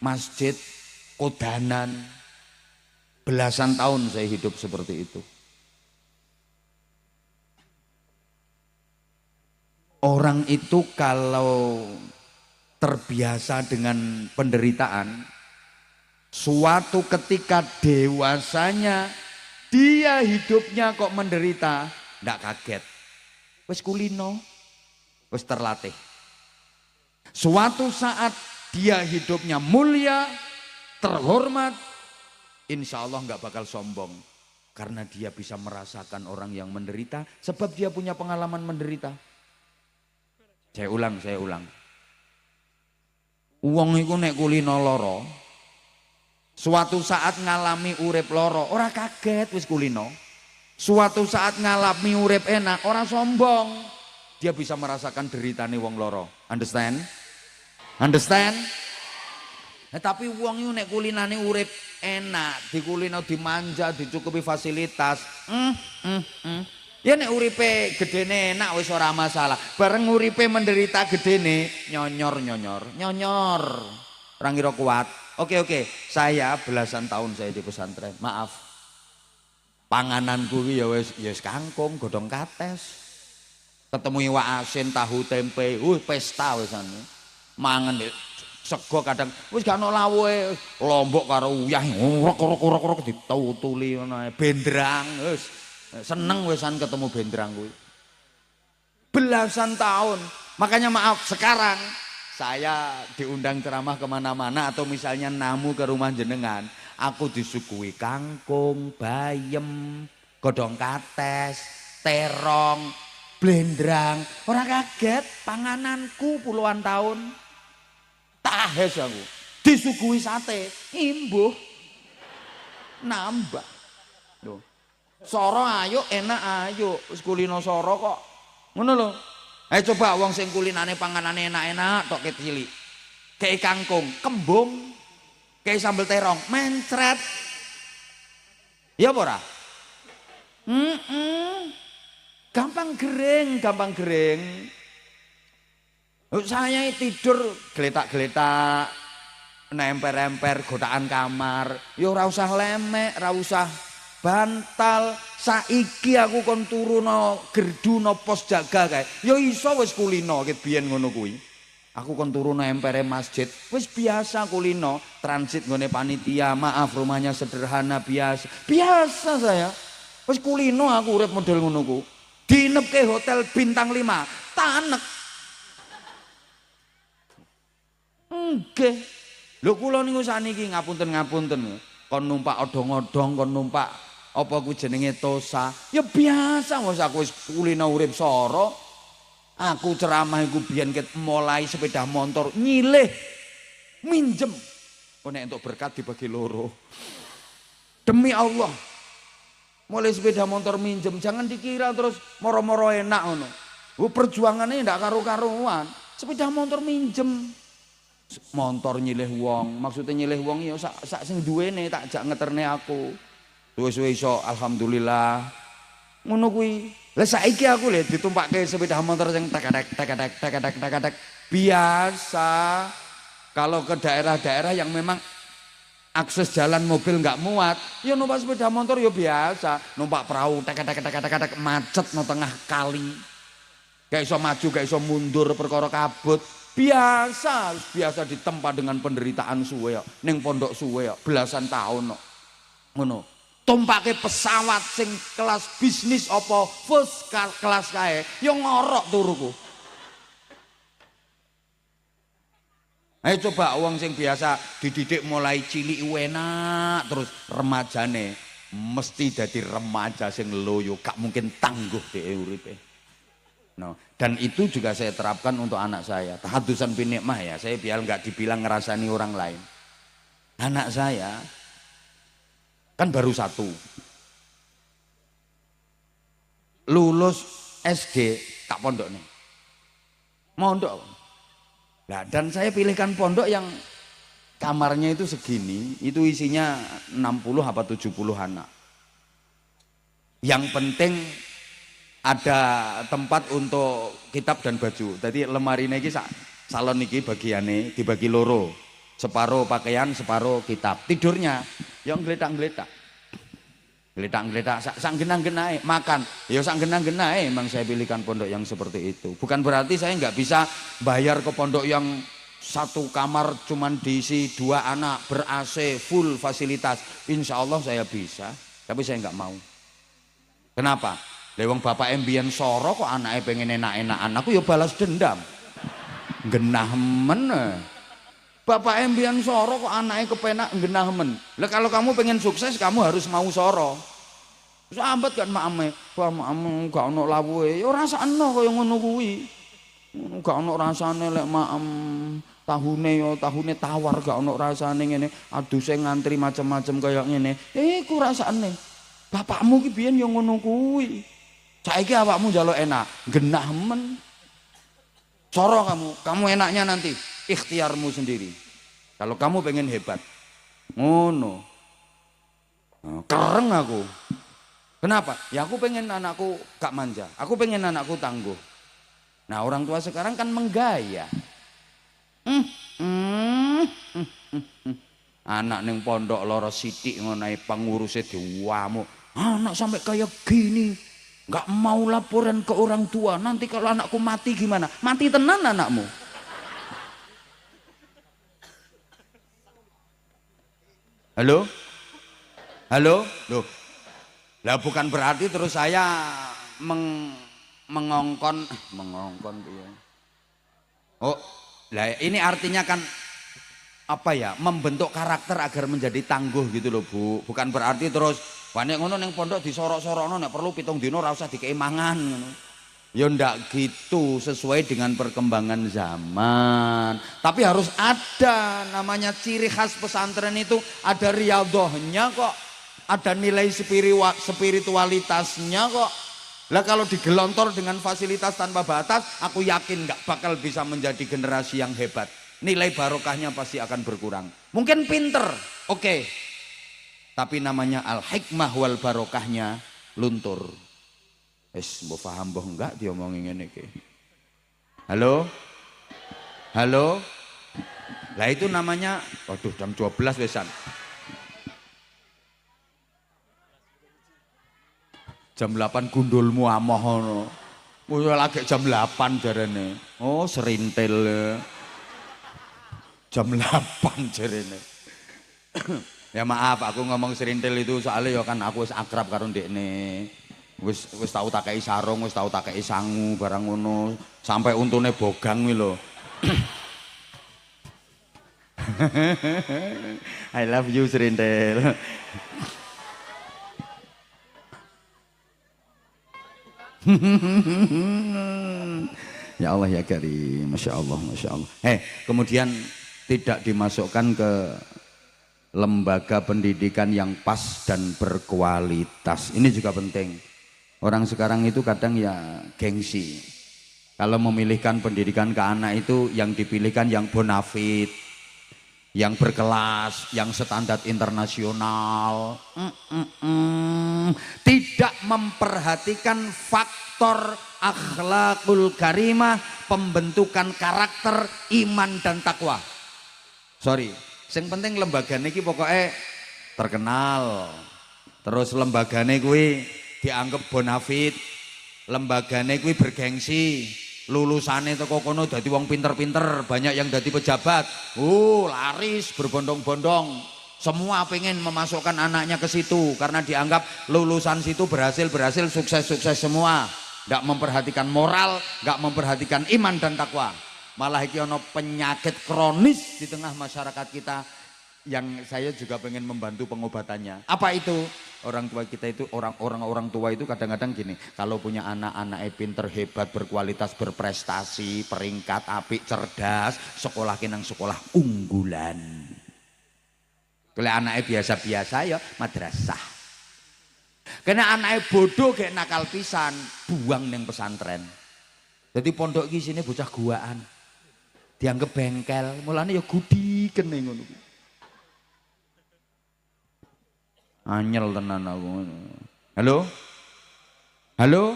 masjid, kodanan. Belasan tahun saya hidup seperti itu. Orang itu kalau terbiasa dengan penderitaan, suatu ketika dewasanya dia hidupnya kok menderita, ndak kaget. Wis kulino, wis terlatih. Suatu saat dia hidupnya mulia, terhormat, insya Allah nggak bakal sombong. Karena dia bisa merasakan orang yang menderita, sebab dia punya pengalaman menderita. Saya ulang. Wong iku nek kulino loro, suatu saat ngalami urip loro, ora kaget wis kulino. Suatu saat ngalami urip enak, ora sombong. Dia bisa merasakan deritane wong loro. Understand? Nah, tapi wong iku nek kulinane urip enak, dikulino dimanja, dicukupi fasilitas. Ya nek uripe gedene enak wis ora masalah. Bareng uripe menderita gedene nyonyor. Ora ngira kuat. Oke. Saya belasan tahun saya di pesantren. Maaf. Pangananku ya wis kangkung, godhong kates. Ketemu iwak asin, tahu tempe, pesta wisane. Mangan sego kadang wis gak ono lawuhe, lombok karo uyah urek ditutuli ngono ae. Bendrang wis seneng wisan ketemu bendrang kuwi. Belasan tahun. Makanya maaf sekarang saya diundang ceramah kemana-mana atau misalnya namu ke rumah jenengan, aku disuguhi kangkung, bayem, godhong kates, terong, blendrang. Ora kaget pangananku puluhan tahun. Tahes aku. Disuguhi sate, imbuh. Nambah. Loh. Soro ayo enak ayo. Wis kulino soro kok. Ngono lho. Ayo coba wong sing kulinane panganane enak-enak tok cilik. Kayak kangkung, kembung, kayak sambel terong, mencret. Ya apa ora? Gampang gering. Saya tidur geletak-geletak, nemper-nemper godaan kamar. Ya ora usah lemek, ora usah bantal. Saiki aku kon turu no gerdu no pos jaga kae. Ya iso wis kulino ket biyen ngono kuwi. Aku kon turu no empere masjid. Wis biasa kulino, transit nggone panitia. Maaf rumahnya sederhana biasa. Biasa saya. Wis kulino aku urip model ngono ku. Dinepke hotel bintang 5, tanek. Nggih. Lho kula niku saniki ngapunten. Kon numpak odong-odong, kon numpak apa ku jenenge tosa. Ya biasa wis aku wis kulino urip soro. Aku ceramah iku biyen ket mulai sepeda motor nyilih minjem. Kok nek entuk berkat dibagi loro. Demi Allah. Mulai sepeda motor minjem, jangan dikira terus moro-moro enak ngono. Perjuangannya ndak karu-karuan. Sepeda motor minjem. Motor nyilih wong, maksudnya nyilih wong ya sak sing duwene tak jak ngeterne aku. Suwe-suwe iso alhamdulillah. Ngono kuwi. Lah saiki aku lho ditumpakke sepeda motor sing tak. Biasa. Kalau ke daerah-daerah yang memang akses jalan mobil nggak muat, ya numpak sepeda motor ya biasa. Numpak perahu tak macet no tengah kali. Gak iso maju, gak iso mundur perkara kabut. Biasa ditempa dengan penderitaan suwe ya. Ning pondok suwe ya, belasan tahun no. Ngono. Tumpake pesawat sing kelas bisnis apa first kelas kae, ya ngorok turuku. Ayo coba wong sing biasa dididik mulai cilik enak terus remajane mesti jadi remaja sing loyo, gak mungkin tangguh dhek uripe. No, dan itu juga saya terapkan untuk anak saya. Tahadusan bin nikmah ya, saya biar nggak dibilang ngerasani orang lain. Anak saya kan baru 1, lulus SD tak pondok nih, mondok. Nah, dan saya pilihkan pondok yang kamarnya itu segini, itu isinya 60 apa 70 anak. Yang penting ada tempat untuk kitab dan baju. Jadi lemari ini salon ini bagiannya dibagi loro. Separuh pakaian, separuh kitab. Tidurnya yang geletak-geletak. Geletak-geletak, sang genah-genah makan. Ya sang genah-genah emang saya pilihkan pondok yang seperti itu. Bukan berarti saya nggak bisa bayar ke pondok yang satu kamar cuman diisi 2 anak, ber-AC, full fasilitas. Insya Allah saya bisa, tapi saya nggak mau. Kenapa? Lewang bapak mbiyen soro kok anaknya pengen enak-enakan. Aku ya balas dendam. Genah men. Bapak mbiyen soro kok anaknya kepenak genah men. Lah kalau kamu pengen sukses kamu harus mau soro. Sambat kan makame, wah makame gak ono lawuhe. Ya rasane kaya ngono kuwi. Gak ono rasane lek maem tahune tawar gak ono rasane ngene. Aduse ngantri macem-macem kaya ngene. Iku rasane. Bapakmu ki biyen ya ngono kuwi. Saiki awakmu njaluk enak, genah men. Soro kamu enaknya nanti ikhtiarmu sendiri. Kalau kamu pengen hebat, ngono. Kereng aku. Kenapa? Ya aku pengen anakku gak manja. Aku pengen anakku tangguh. Nah orang tua sekarang kan menggaya. Anak ning pondok loro sithik ngono ae pengurusnya diwamu. Anak sampai kayak gini. Gak mau laporan ke orang tua. Nanti kalau anakku mati gimana? Mati tenan anakmu. Halo? Halo? Loh. Lah bukan berarti terus saya mengongkon ya. Oh, lah ini artinya kan apa ya? Membentuk karakter agar menjadi tangguh gitu loh, Bu. Bukan berarti terus banyak ngono ning pondok disorok-sorokno nek perlu 7 dino ora usah dikei mangan ngono. Ya ndak gitu, sesuai dengan perkembangan zaman. Tapi harus ada namanya ciri khas pesantren itu, ada riyadhahnya kok. Ada nilai spiritualitasnya kok. Lah kalau digelontor dengan fasilitas tanpa batas, aku yakin nggak bakal bisa menjadi generasi yang hebat. Nilai barokahnya pasti akan berkurang. Mungkin pinter, oke. Tapi namanya al-hikmah wal barokahnya luntur. Mbok paham mbok enggak diomongin ngene iki. Halo? Halo? Lah itu namanya, waduh jam 12 wesan. Jam 8 gundulmu amoh ngono. Wis lagi jam 8 jarene. Oh, serintil. Jam 8 jarene. Ya maaf aku ngomong serintil itu soalnya ya kan aku wis akrab karo ndekne. Wis tau tak kei sarung, wis tau tak kei sangu barang ngono. Sampai untune bogang kuwi lho. I love you serintil. Ya Allah ya Karim, Masya Allah, Masya Allah. Kemudian tidak dimasukkan ke lembaga pendidikan yang pas dan berkualitas. Ini juga penting. Orang sekarang itu kadang ya gengsi. Kalau memilihkan pendidikan ke anak itu yang dipilihkan yang bonafit, yang berkelas, yang standar internasional. Tidak memperhatikan faktor akhlakul karimah, pembentukan karakter, iman dan takwa. Sorry, yang penting lembagane iki pokoknya terkenal. Terus lembagane kuwi dianggap bonafit, lembagane kuwi bergengsi. Lulusane teko kono dadi wong pinter-pinter, banyak yang dadi pejabat. Laris berbondong-bondong. Semua pengen memasukkan anaknya ke situ karena dianggap lulusan situ berhasil, sukses semua. Nggak memperhatikan moral, nggak memperhatikan iman dan takwa. Malah iki ono penyakit kronis di tengah masyarakat kita yang saya juga pengen membantu pengobatannya. Apa itu? Orang tua kita itu, orang tua itu kadang-kadang gini, kalau punya anak-anaknya pinter, hebat, berkualitas, berprestasi, peringkat apik, cerdas, sekolah kenang sekolah unggulan. Kalau anaknya biasa-biasa ya madrasah. Karena anaknya bodoh kayak nakal pisan, buang neng pesantren. Jadi pondok di sini bocah guaan, dianggap bengkel, mulanya ya gudiken ning ngono. Anyel tenan aku. Halo? Halo?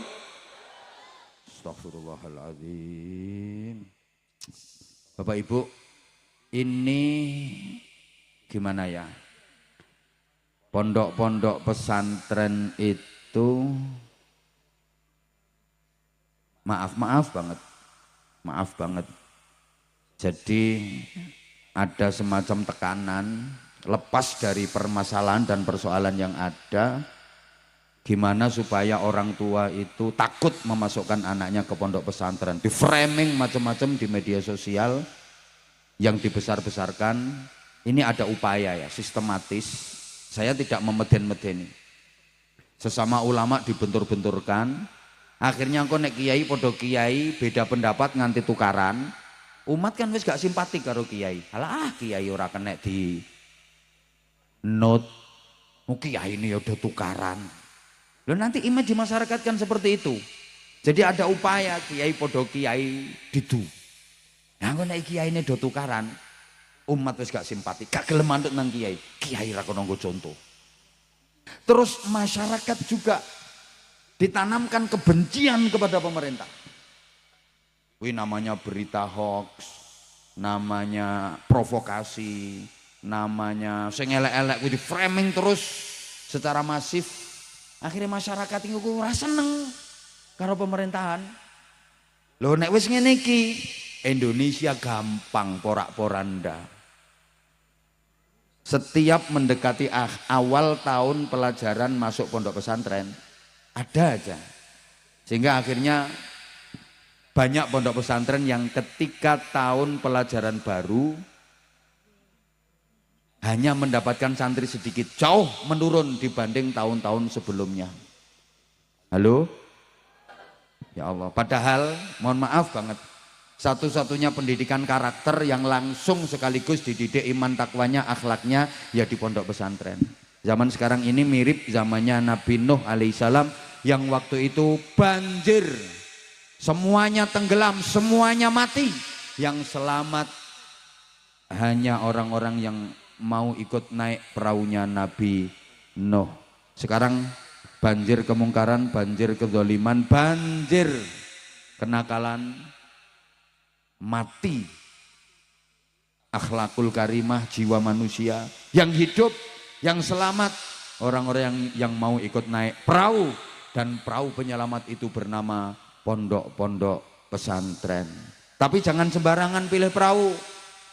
Astagfirullahaladzim. Bapak Ibu, ini gimana ya? Pondok-pondok pesantren itu maaf banget. Jadi ada semacam tekanan lepas dari permasalahan dan persoalan yang ada, gimana supaya orang tua itu takut memasukkan anaknya ke pondok pesantren, di framing macam-macam di media sosial yang dibesar-besarkan. Ini ada upaya ya sistematis, saya tidak memeden-medeni, sesama ulama dibentur-benturkan, akhirnya kok nek kiai podo kiai beda pendapat nganti tukaran, umat kan wis gak simpatik karo kiai. Alah kiai ora kena di note, kiai ini udah tukaran. Loh nanti image di masyarakat kan seperti itu. Jadi ada upaya kiai podo kiai didu. Nah kok nek kiai ini do tukaran, umat wis gak simpatik, gak gelem manut nang kiai. Kiai ra kono nggo contoh. Terus masyarakat juga ditanamkan kebencian kepada pemerintah. Wih namanya berita hoax, namanya provokasi, namanya sing elek-elek kuwi di framing terus secara masif. Akhirnya masyarakat ini ora seneng karo pemerintahan. Lho nek wis ngene iki Indonesia gampang porak-poranda. Setiap mendekati awal tahun pelajaran masuk pondok pesantren ada aja. Sehingga akhirnya banyak pondok pesantren yang ketika tahun pelajaran baru hanya mendapatkan santri sedikit, jauh menurun dibanding tahun-tahun sebelumnya. Halo? Ya Allah, padahal mohon maaf banget, satu-satunya pendidikan karakter yang langsung sekaligus dididik iman takwanya, akhlaknya ya di pondok pesantren. Zaman sekarang ini mirip zamannya Nabi Nuh alaihissalam yang waktu itu banjir, semuanya tenggelam, semuanya mati. Yang selamat hanya orang-orang yang mau ikut naik perahunya Nabi Nuh. Sekarang banjir kemungkaran, banjir kezaliman, banjir kenakalan, mati akhlakul karimah, jiwa manusia. Yang hidup, yang selamat orang-orang yang mau ikut naik perahu, dan perahu penyelamat itu bernama pondok-pondok pesantren. Tapi jangan sembarangan pilih perahu.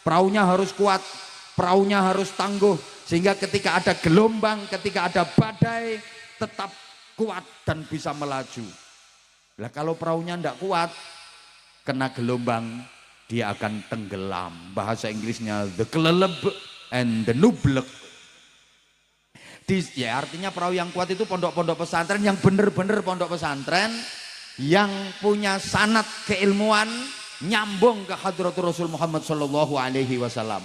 Perahunya harus kuat, perahunya harus tangguh, sehingga ketika ada gelombang, ketika ada badai tetap kuat dan bisa melaju. Lah kalau perahunya tidak kuat, kena gelombang, dia akan tenggelam. Bahasa Inggrisnya the keleleb and the nublek. Ya artinya perahu yang kuat itu pondok-pondok pesantren yang benar-benar pondok pesantren yang punya sanad keilmuan nyambung ke hadratul Rasul Muhammad sallallahu alaihi wasallam.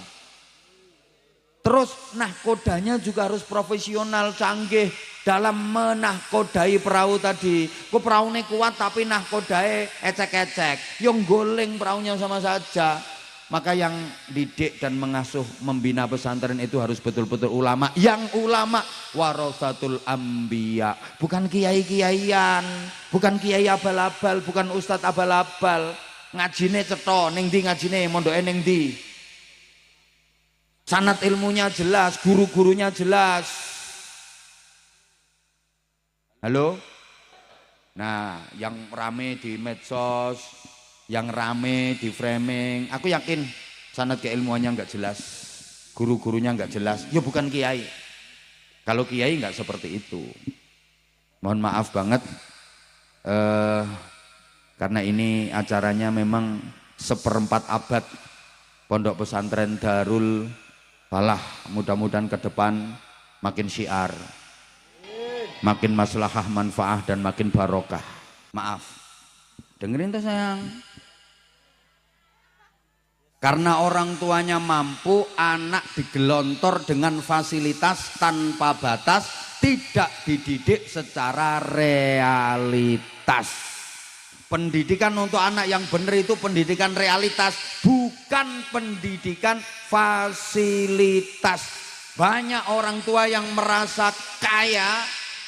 Terus nahkodanya juga harus profesional, canggih dalam menahkodai perahu tadi. Kok perahunya kuat tapi nahkodai ecek-ecek, yang goling perahunya sama saja. Maka yang didik dan mengasuh membina pesantren itu harus betul-betul ulama. Yang ulama warasatul anbiya, bukan kiai-kiaian, bukan kiai abal-abal, bukan ustadz abal-abal. Ngajine cetha ning ndi, ngajine mondoke ning ndi. Sanad ilmunya jelas, guru-gurunya jelas. Halo? Nah, yang rame di medsos, yang rame di framing, aku yakin sanad keilmuannya nggak jelas, guru-gurunya nggak jelas. Ya bukan kiai. Kalau kiai nggak seperti itu. Mohon maaf banget, karena ini acaranya memang seperempat abad pondok pesantren Darul Falah. Mudah-mudahan ke depan makin syiar, makin maslahah manfaah dan makin barokah. Maaf, dengerin tuh sayang. Karena orang tuanya mampu, anak digelontor dengan fasilitas tanpa batas, tidak dididik secara realitas. Pendidikan untuk anak yang benar itu pendidikan realitas, bukan pendidikan fasilitas. Banyak orang tua yang merasa kaya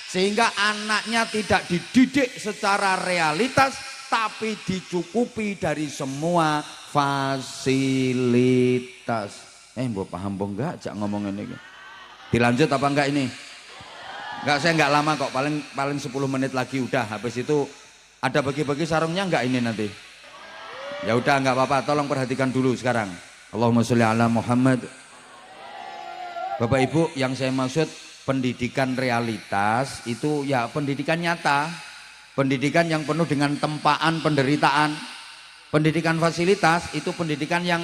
sehingga anaknya tidak dididik secara realitas, tapi dicukupi dari semua fasilitas. fasilitas. Mbok paham apa enggak jak ngomong ini. Dilanjut apa enggak ini? Enggak, saya enggak lama kok, paling 10 menit lagi udah. Habis itu ada bagi-bagi sarungnya enggak ini nanti? Ya udah enggak apa-apa, tolong perhatikan dulu sekarang. Allahumma sholli ala Muhammad. Bapak Ibu, yang saya maksud pendidikan realitas itu ya pendidikan nyata, pendidikan yang penuh dengan tempaan penderitaan. Pendidikan fasilitas itu pendidikan yang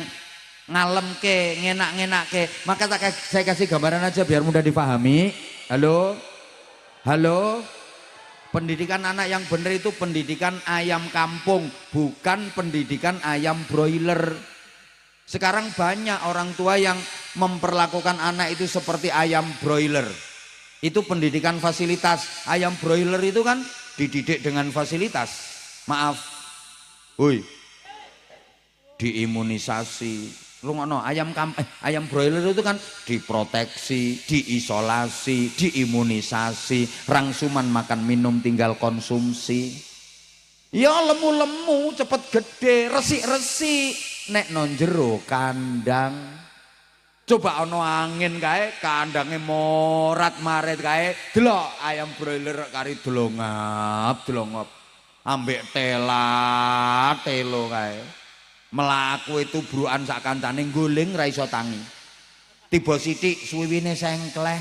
ngalem ke, ngenak ke. Maka saya kasih gambaran aja biar mudah dipahami. Halo, halo. Pendidikan anak yang benar itu pendidikan ayam kampung, bukan pendidikan ayam broiler. Sekarang banyak orang tua yang memperlakukan anak itu seperti ayam broiler. Itu pendidikan fasilitas. Ayam broiler itu kan dididik dengan fasilitas. Maaf, woi, diimunisasi. Rungono, ayam broiler itu kan diproteksi, diisolasi, diimunisasi, rangsuman makan minum tinggal konsumsi. Ya lemu-lemu cepet gede, resik-resik nek non jero kandang. Coba ono angin kae kandangnya morat maret kae, delok ayam broiler kari delongap ambek telo kae. Melaku itu bruan sak kancane guling ra iso tangi. Tiba sithik suwiwine sengkleh.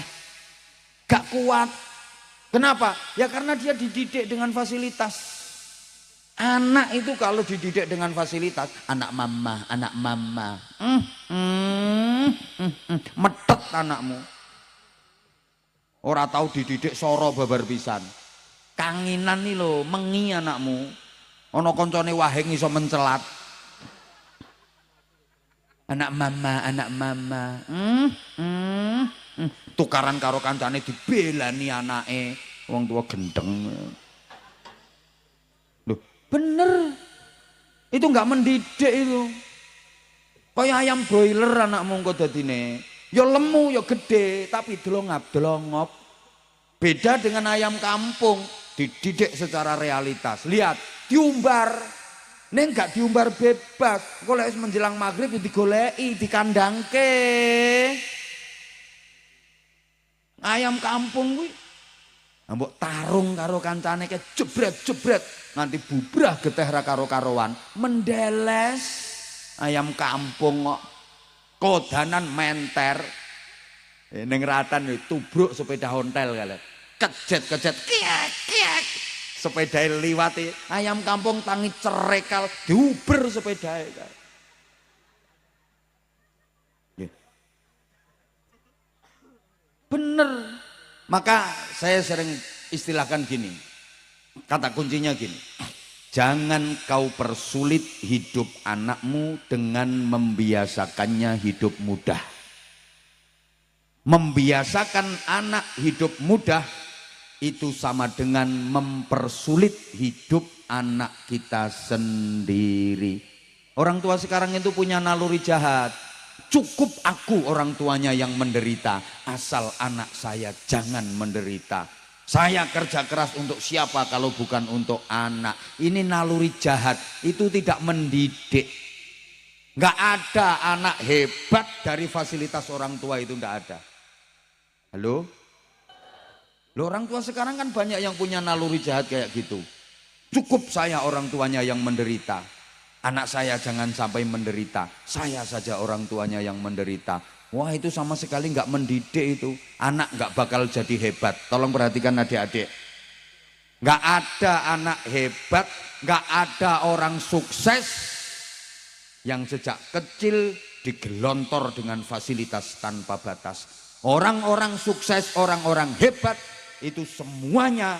Gak kuat. Kenapa? Ya karena dia dididik dengan fasilitas. Anak itu kalau dididik dengan fasilitas, anak mama. Metet anakmu. Ora tahu dididik soro babar pisan. Kanginan nih lo, mengi anakmu. Ono koncone waheng iso mencelat. Anak mama. Tukaran karo kancane dibelani anake, wong tua gendeng. Loh, bener. Itu enggak mendidik itu. Kayak ayam broiler anakmu kok dadine. Ya lemu, ya gede, tapi delongap. Beda dengan ayam kampung, dididik secara realitas. Lihat, diumbar. Neng gak diumbar bebas, kok lek menjelang maghrib digoleki, dikandangke. Ayam kampung kuwi mbok tarung karo kancane ke jebret nganti bubrah geteh ra karo-karoan, mendeles. Ayam kampung kok kodanan menter. Ning ratan tubruk sepeda ontel kali. Kejet kiak. Sepeda liwati ayam kampung tangi cerekal diuber sepeda bener. Maka saya sering istilahkan gini, kata kuncinya gini, jangan kau persulit hidup anakmu dengan membiasakannya hidup mudah. Membiasakan anak hidup mudah itu sama dengan mempersulit hidup anak kita sendiri. Orang tua sekarang itu punya naluri jahat. Cukup aku orang tuanya yang menderita, asal anak saya jangan menderita. Saya kerja keras untuk siapa kalau bukan untuk anak. Ini naluri jahat, itu tidak mendidik. Nggak ada anak hebat dari fasilitas orang tua, itu nggak ada. Halo? Loh, orang tua sekarang kan banyak yang punya naluri jahat kayak gitu. Cukup saya orang tuanya yang menderita. Anak saya jangan sampai menderita. Saya saja orang tuanya yang menderita. Wah, itu sama sekali nggak mendidik itu. Anak nggak bakal jadi hebat. Tolong perhatikan adik-adik. Nggak ada anak hebat, nggak ada orang sukses yang sejak kecil digelontor dengan fasilitas tanpa batas. Orang-orang sukses, orang-orang hebat itu semuanya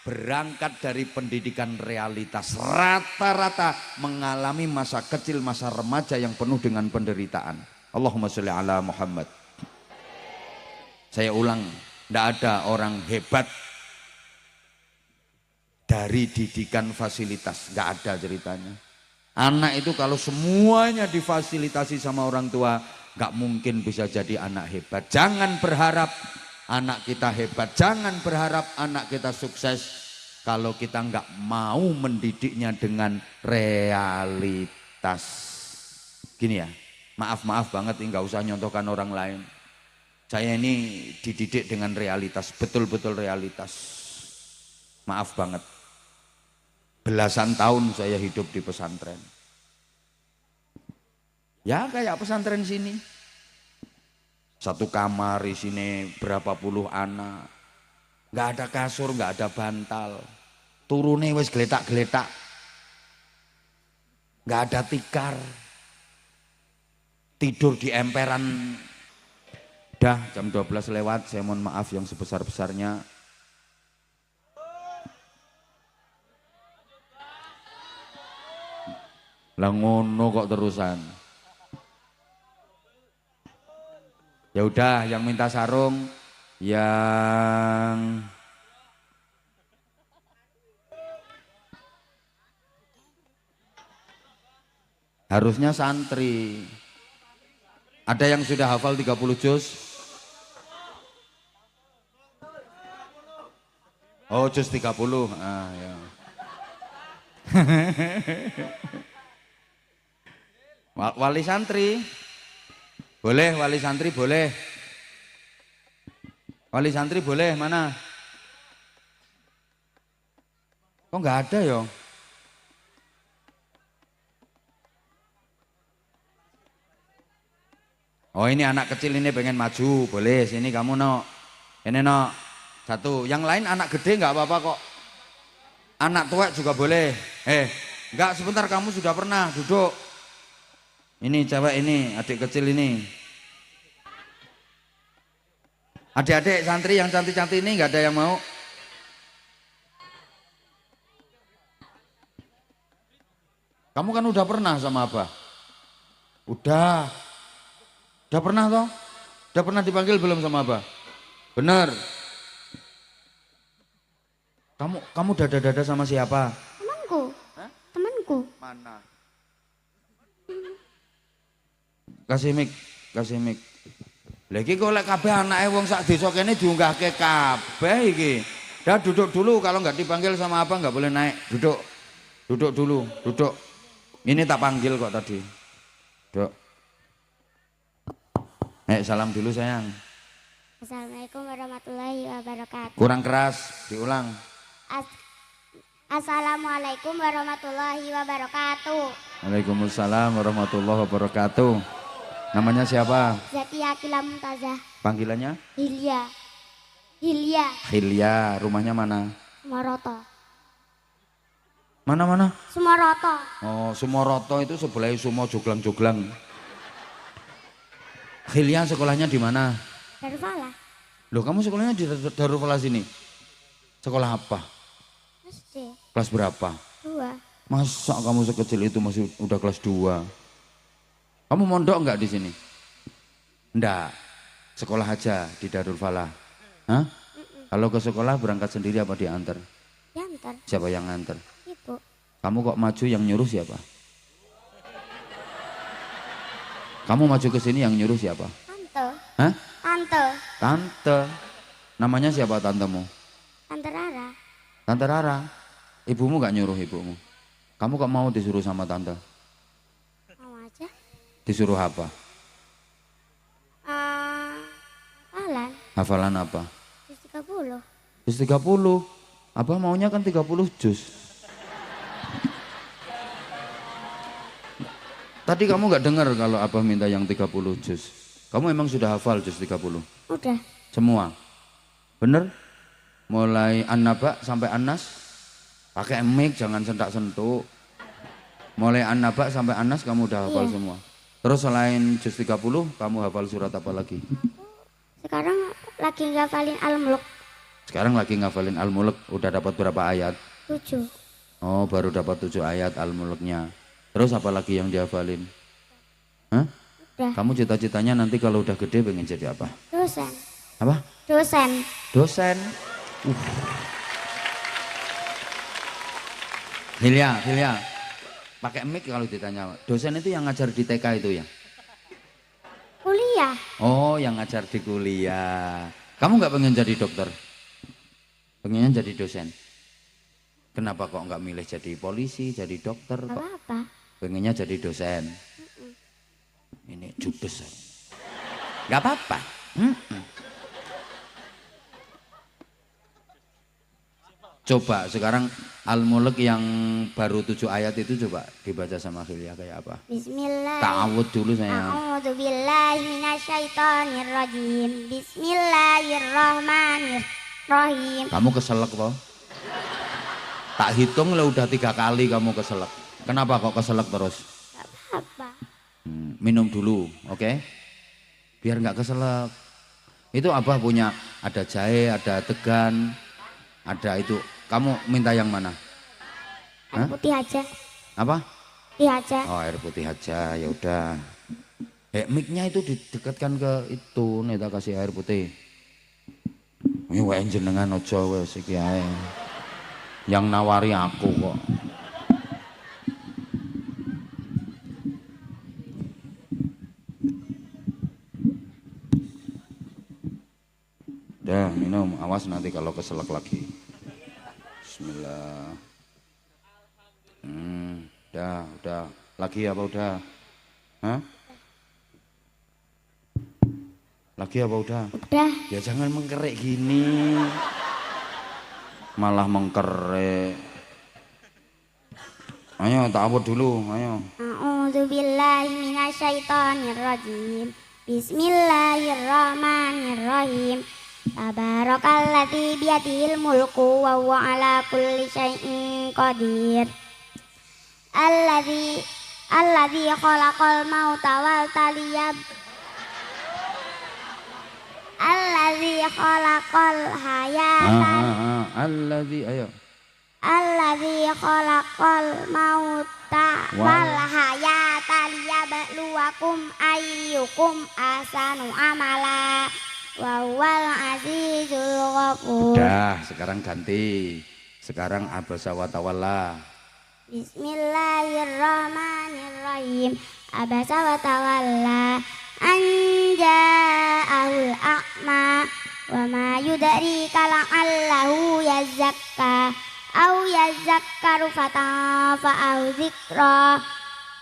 berangkat dari pendidikan realitas. Rata-rata mengalami masa kecil, masa remaja yang penuh dengan penderitaan. Allahumma sholli ala Muhammad. Saya ulang, tidak ada orang hebat dari didikan fasilitas, nggak ada ceritanya. Anak itu kalau semuanya difasilitasi sama orang tua, nggak mungkin bisa jadi anak hebat. Jangan berharap anak kita hebat, jangan berharap anak kita sukses kalau kita nggak mau mendidiknya dengan realitas. Gini ya, maaf banget ini nggak usah nyontohkan orang lain. Saya ini dididik dengan realitas, betul-betul realitas. Maaf banget. Belasan tahun saya hidup di pesantren. Ya kayak pesantren sini. Satu kamar isinya berapa puluh anak. Nggak ada kasur, nggak ada bantal. Turune wis geletak-geletak. Nggak ada tikar. Tidur di emperan. Dah jam 12 lewat, saya mohon maaf yang sebesar-besarnya. Lah ngono kok terusan. Ya udah, yang minta sarung, yang harusnya santri. Ada yang sudah hafal 30 juz? Oh, juz 30. Ah, ya. Wali santri. Boleh, wali santri boleh. Wali santri boleh, mana? Kok nggak ada ya? Oh ini anak kecil ini pengen maju, boleh sini kamu no. Ini no. Satu, yang lain anak gede nggak apa-apa kok. Anak tua juga boleh. Enggak sebentar kamu sudah pernah duduk. Ini cewek ini, adik kecil ini. Adik-adik santri yang cantik-cantik ini nggak ada yang mau. Kamu kan udah pernah sama Abah? Udah pernah toh? Udah pernah dipanggil belum sama Abah? Bener. Kamu dada-dada sama siapa? Temanku. Hah? Temanku. Mana? Kasih mic. Lagi kok lek kabeh anake wong sak desa kene diunggahke kabeh iki. Dah duduk dulu, kalau nggak dipanggil sama apa nggak boleh naik. Duduk dulu. Ini tak panggil kok tadi. Duduk. Salam dulu sayang. Assalamualaikum warahmatullahi wabarakatuh. Kurang keras, diulang. Assalamualaikum warahmatullahi wabarakatuh. Waalaikumsalam warahmatullahi wabarakatuh. Namanya siapa? Zakia Akila Mumtazah. Panggilannya? Hilya. Hilya, rumahnya mana? Sumoroto. Mana? Sumoroto. Oh, Sumoroto itu sebelah Sumo Joglang. Hilya sekolahnya di mana? Darul Falah. Loh, kamu sekolahnya di Darul Falah sini? Sekolah apa? SD. Kelas berapa? 2. Masa kamu sekecil itu masih udah kelas 2? Kamu mondok enggak di sini? Enggak. Sekolah aja di Darul Falah. Hah? Kalau ke sekolah berangkat sendiri apa diantar? Diantar. Siapa yang nganter? Ibu. Kamu kok maju, yang nyuruh siapa? Kamu maju ke sini yang nyuruh siapa? Tante. Hah? Tante. Namanya siapa tantemu? Tante Rara. Tante Rara. Ibumu gak nyuruh ibumu? Kamu kok mau disuruh sama tante? Mau aja. Disuruh apa? Hafalan. Hafalan apa? Juz 30. Juz 30. Abah maunya kan 30 juz. Tadi kamu gak dengar kalau Abah minta yang 30 juz. Kamu emang sudah hafal juz 30? Udah. Semua? Bener? Mulai An-Naba sampai An-Nas? Pakai mic, jangan sentak-sentuk. Mulai An-Naba sampai An-Nas kamu udah hafal semua? Terus selain juz 30, kamu hafal surat apa lagi? Sekarang lagi ngafalin Al-Mulk. Sekarang lagi ngafalin Al-Mulk, udah dapat berapa ayat? 7. Oh, baru dapat 7 ayat Al-Mulknya. Terus apa lagi yang dihafalin? Hah? Udah. Kamu cita-citanya nanti kalau udah gede pengen jadi apa? Dosen. Apa? Dosen. Hilya. Pakai mic kalau ditanya. Dosen itu yang ngajar di TK itu ya? Kuliah. Oh, yang ngajar di kuliah. Kamu nggak pengen jadi dokter? Pengennya jadi dosen. Kenapa kok nggak milih jadi polisi, jadi dokter? Gak apa-apa. Pengennya jadi dosen. Ini judes. Gak apa-apa. Coba sekarang Al-Mulk yang baru 7 ayat itu coba dibaca sama Khilia kayak apa? Bismillah. Ta'awud dulu saya. A'udzu billahi minasyaitonir rajim. Bismillahirrahmanirrahim. Kamu keselak toh? Tak hitung lah udah 3 kali kamu keselak. Kenapa kok keselak terus? Apa? Minum dulu, oke? Biar nggak keselak. Itu Abah punya ada jahe, ada degan, ada itu. Kamu minta yang mana? Air putih aja. Apa? Putih aja. Oh, air putih aja, ya udah. Mic-nya itu didekatkan ke itu, nih tak kasih air putih. Ini wae jenengan ojo wes iki ae. Yang nawari aku kok. Udah minum, awas nanti kalau keselak lagi. Bismillah. Udah. Lagi apa udah? Hah? Lagi apa udah? Udah. Ya jangan mengkerek gini. Malah mengkerek. Ayo ta'awud dulu, ayo. A'udzu billahi minasyaitonir rajim. Bismillahirrahmanirrahim. Tabarakalladzi biyadihil mulku wa huwa ala kulli syai'in qadir. Alladzi khalaqal mauta wal taliyab. Alladzi khalaqal hayata. Ayo. Alladzi khalaqal mauta wal hayata liyabluwakum ayyukum ahsanu amala wa huwal azizul ghafur. Dah, sekarang ganti. Sekarang abasa wa tawalla. Bismillahirrahmanirrahim. Abasa wa tawalla an ja'ahul a'ma wa ma yudrika la'allahu yazakka au yazakkaru fatafa'ahu dzikra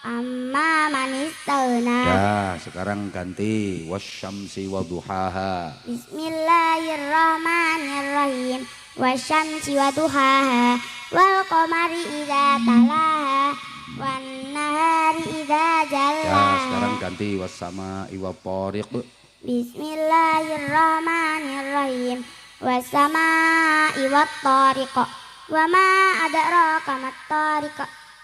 amma man istaghna. Dah, sekarang ganti wasyamsi wa duhaha. Bismillahirrahmanirrahim. Wasyamsi wa duhaha wal qamari idza talaha wan nahari idza jallaha. Dah, sekarang ganti wassama wa tariq. Bismillahirrahmanirrahim. Wassama'i wat tariq. Wa ma adraka mat tariq.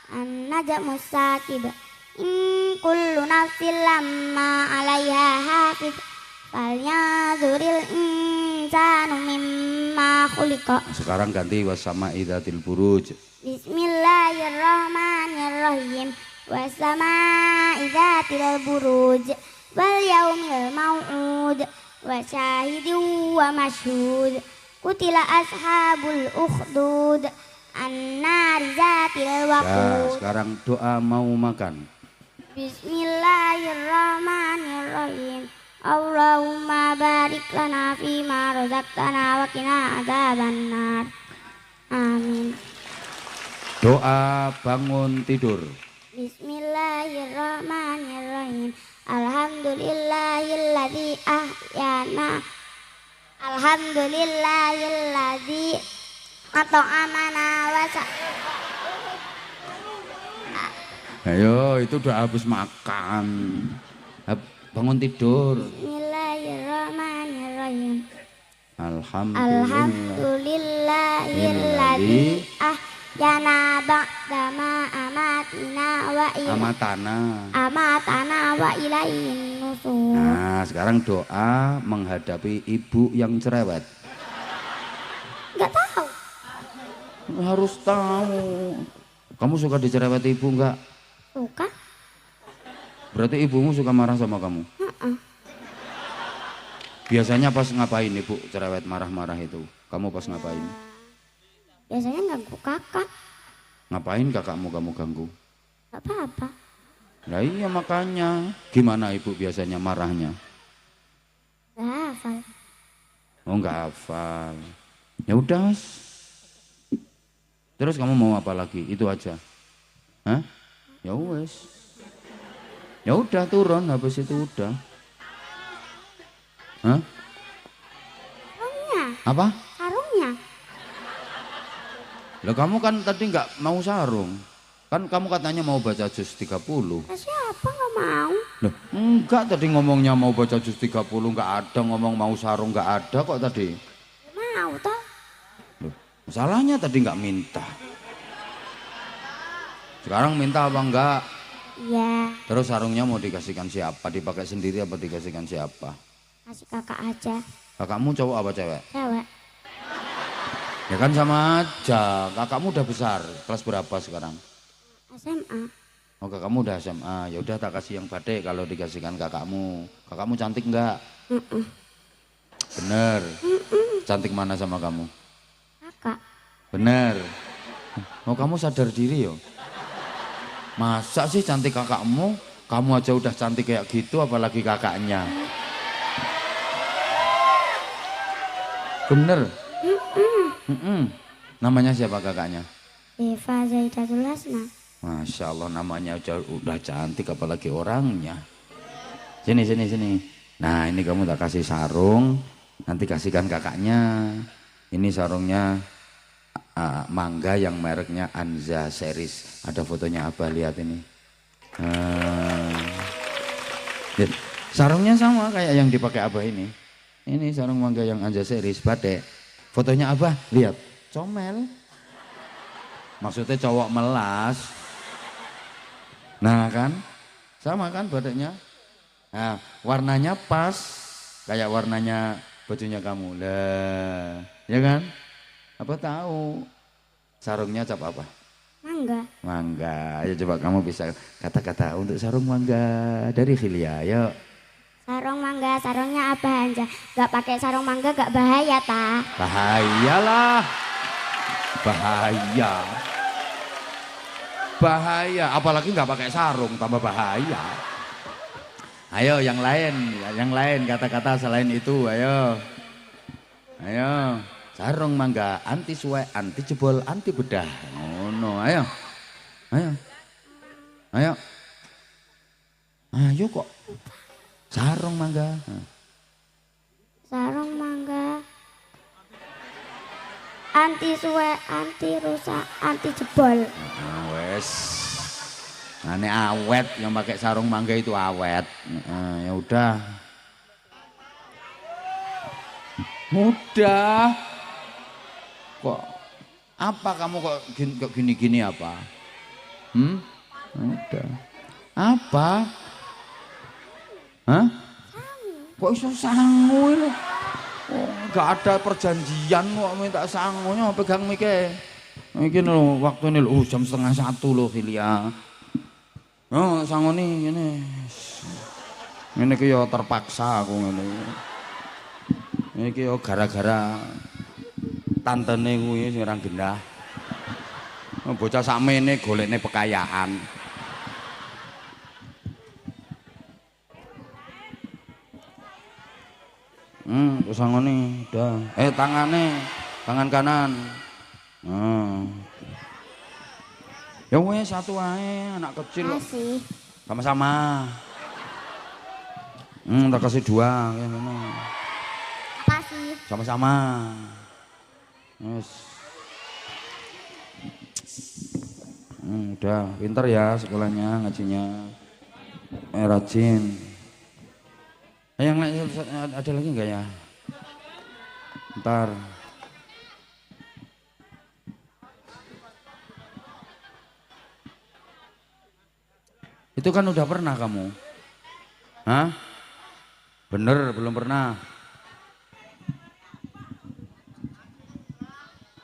An-najmu sakib. In kullu nafsin lamma 'alaiha hafiz. Falyadhuril insanu mimma khuliqa. Sekarang ganti wassama idzatil buruj. Bismillahirrahmanirrahim. Wassama'i dzatil buruj wal yaumil mau'ud wa syahidin wa mashhud. Qutila ashabul ukhdud annari dzatil Ya, waqud. sekarang doa mau makan. Bismillahirrahmanirrahim. Allahumma barik lana fima razaqtana wa qina adzabannar. Amin. Doa bangun tidur. Bismillahirrahmanirrahim. Alhamdulillahilladzi ahyana. Alhamdulillahilladzi at'amana wa Ayo, itu udah habis makan. Bangun tidur. Bismillahirrahmanirrahim. Alhamdulillahilladzi Alhamdulillahilladzi ahyana ba'da ma amatina wa ilaihin nusur. Nah, sekarang doa menghadapi ibu yang cerewet. Enggak tahu. Harus tahu. Kamu suka dicerewet ibu enggak? Suka? Berarti ibumu suka marah sama kamu? Biasanya pas ngapain ibu cerewet marah-marah itu? Kamu pas ngapain? Biasanya ganggu kakak. Ngapain kakakmu kamu ganggu? Gak apa-apa. Nah iya makanya. Gimana ibu biasanya marahnya? Gak hafal. Oh enggak hafal. Ya udah. Terus kamu mau apa lagi? Itu aja. Hah? Ya wes. Ya udah turun habis itu udah. Hah? Sarungnya. Apa? Sarungnya. Loh kamu kan tadi nggak mau sarung. Kan kamu katanya mau baca juz 30. Siapa nggak mau? Loh, enggak tadi ngomongnya mau baca juz 30 nggak ada ngomong mau sarung nggak ada kok tadi. Mau toh? Loh, salahnya tadi nggak minta. Sekarang minta apa enggak? Iya. Terus sarungnya mau dikasihkan siapa? Dipakai sendiri apa dikasihkan siapa? Kasih kakak aja. Kakakmu cowok apa cewek? Cewek. Ya kan sama aja. Kakakmu udah besar. Kelas berapa sekarang? SMA. Oh kakakmu udah SMA. Ya udah tak kasih yang batik kalau dikasihkan kakakmu. Kakakmu cantik enggak? Bener. Cantik mana sama kamu? Kakak. Bener. Oh kamu sadar diri yo. Masa sih cantik kakakmu? Kamu aja udah cantik kayak gitu apalagi kakaknya. Bener. Namanya siapa kakaknya? Eva Zaidatul Hasna. Masya Allah namanya udah cantik apalagi orangnya. Sini sini sini. Nah ini kamu tak kasih sarung. Nanti kasihkan kakaknya. Ini sarungnya mangga yang mereknya Anza Series. Ada fotonya apa lihat ini. Sarungnya sama kayak yang dipakai Abah ini. Ini sarung mangga yang Anza Series batik. Fotonya Abah lihat. Comel. Maksudnya cowok melas. Nah kan sama kan badannya. Nah warnanya pas kayak warnanya bajunya kamu lah ya kan. Apa tahu sarungnya cap apa? Mangga. Mangga. Ya coba kamu bisa kata-kata untuk sarung mangga dari Filia yuk. Sarung mangga, sarungnya apa aja. Gak pakai sarung mangga gak bahaya ta? Bahayalah. Bahaya. Bahaya, apalagi nggak pakai sarung tambah bahaya. Ayo yang lain kata-kata selain itu, ayo. Ayo, sarung mangga, anti suwe, anti jebol, anti bedah. Oh no, ayo. Ayo. Ayo. Ayo kok. Sarung mangga. Sarung mangga. Anti suwe, anti rusak, anti jebol. Wes. Ane awet yang pakai sarung mangga itu awet. Ya udah. Mudah. Kok apa kamu kok gini-gini apa? Udah. Apa? Hah? Kok iso sangu lho? Oh, gak ada perjanjian kok minta sangunya pegang mike. Iki lho waktune lho jam 12:30 lho Filia. Oh, sangoni ngene. Ngene iki ya terpaksa aku ngene. Iki ya gara-gara tantene kuwi sing ora gendah. Bocah sakmene golekne pekayaan. Terus sangoni udah. Tangan kanan. Ya wes satu ae anak kecil. Kasih. Sama-sama. Tak kasih dua ya memang. Kasih. Sama-sama. Yes. Udah pinter ya sekolahnya ngajinya. Rajin. Yang lain ada lagi enggak ya? Ntar. Itu kan udah pernah kamu. Hah? Bener, belum pernah.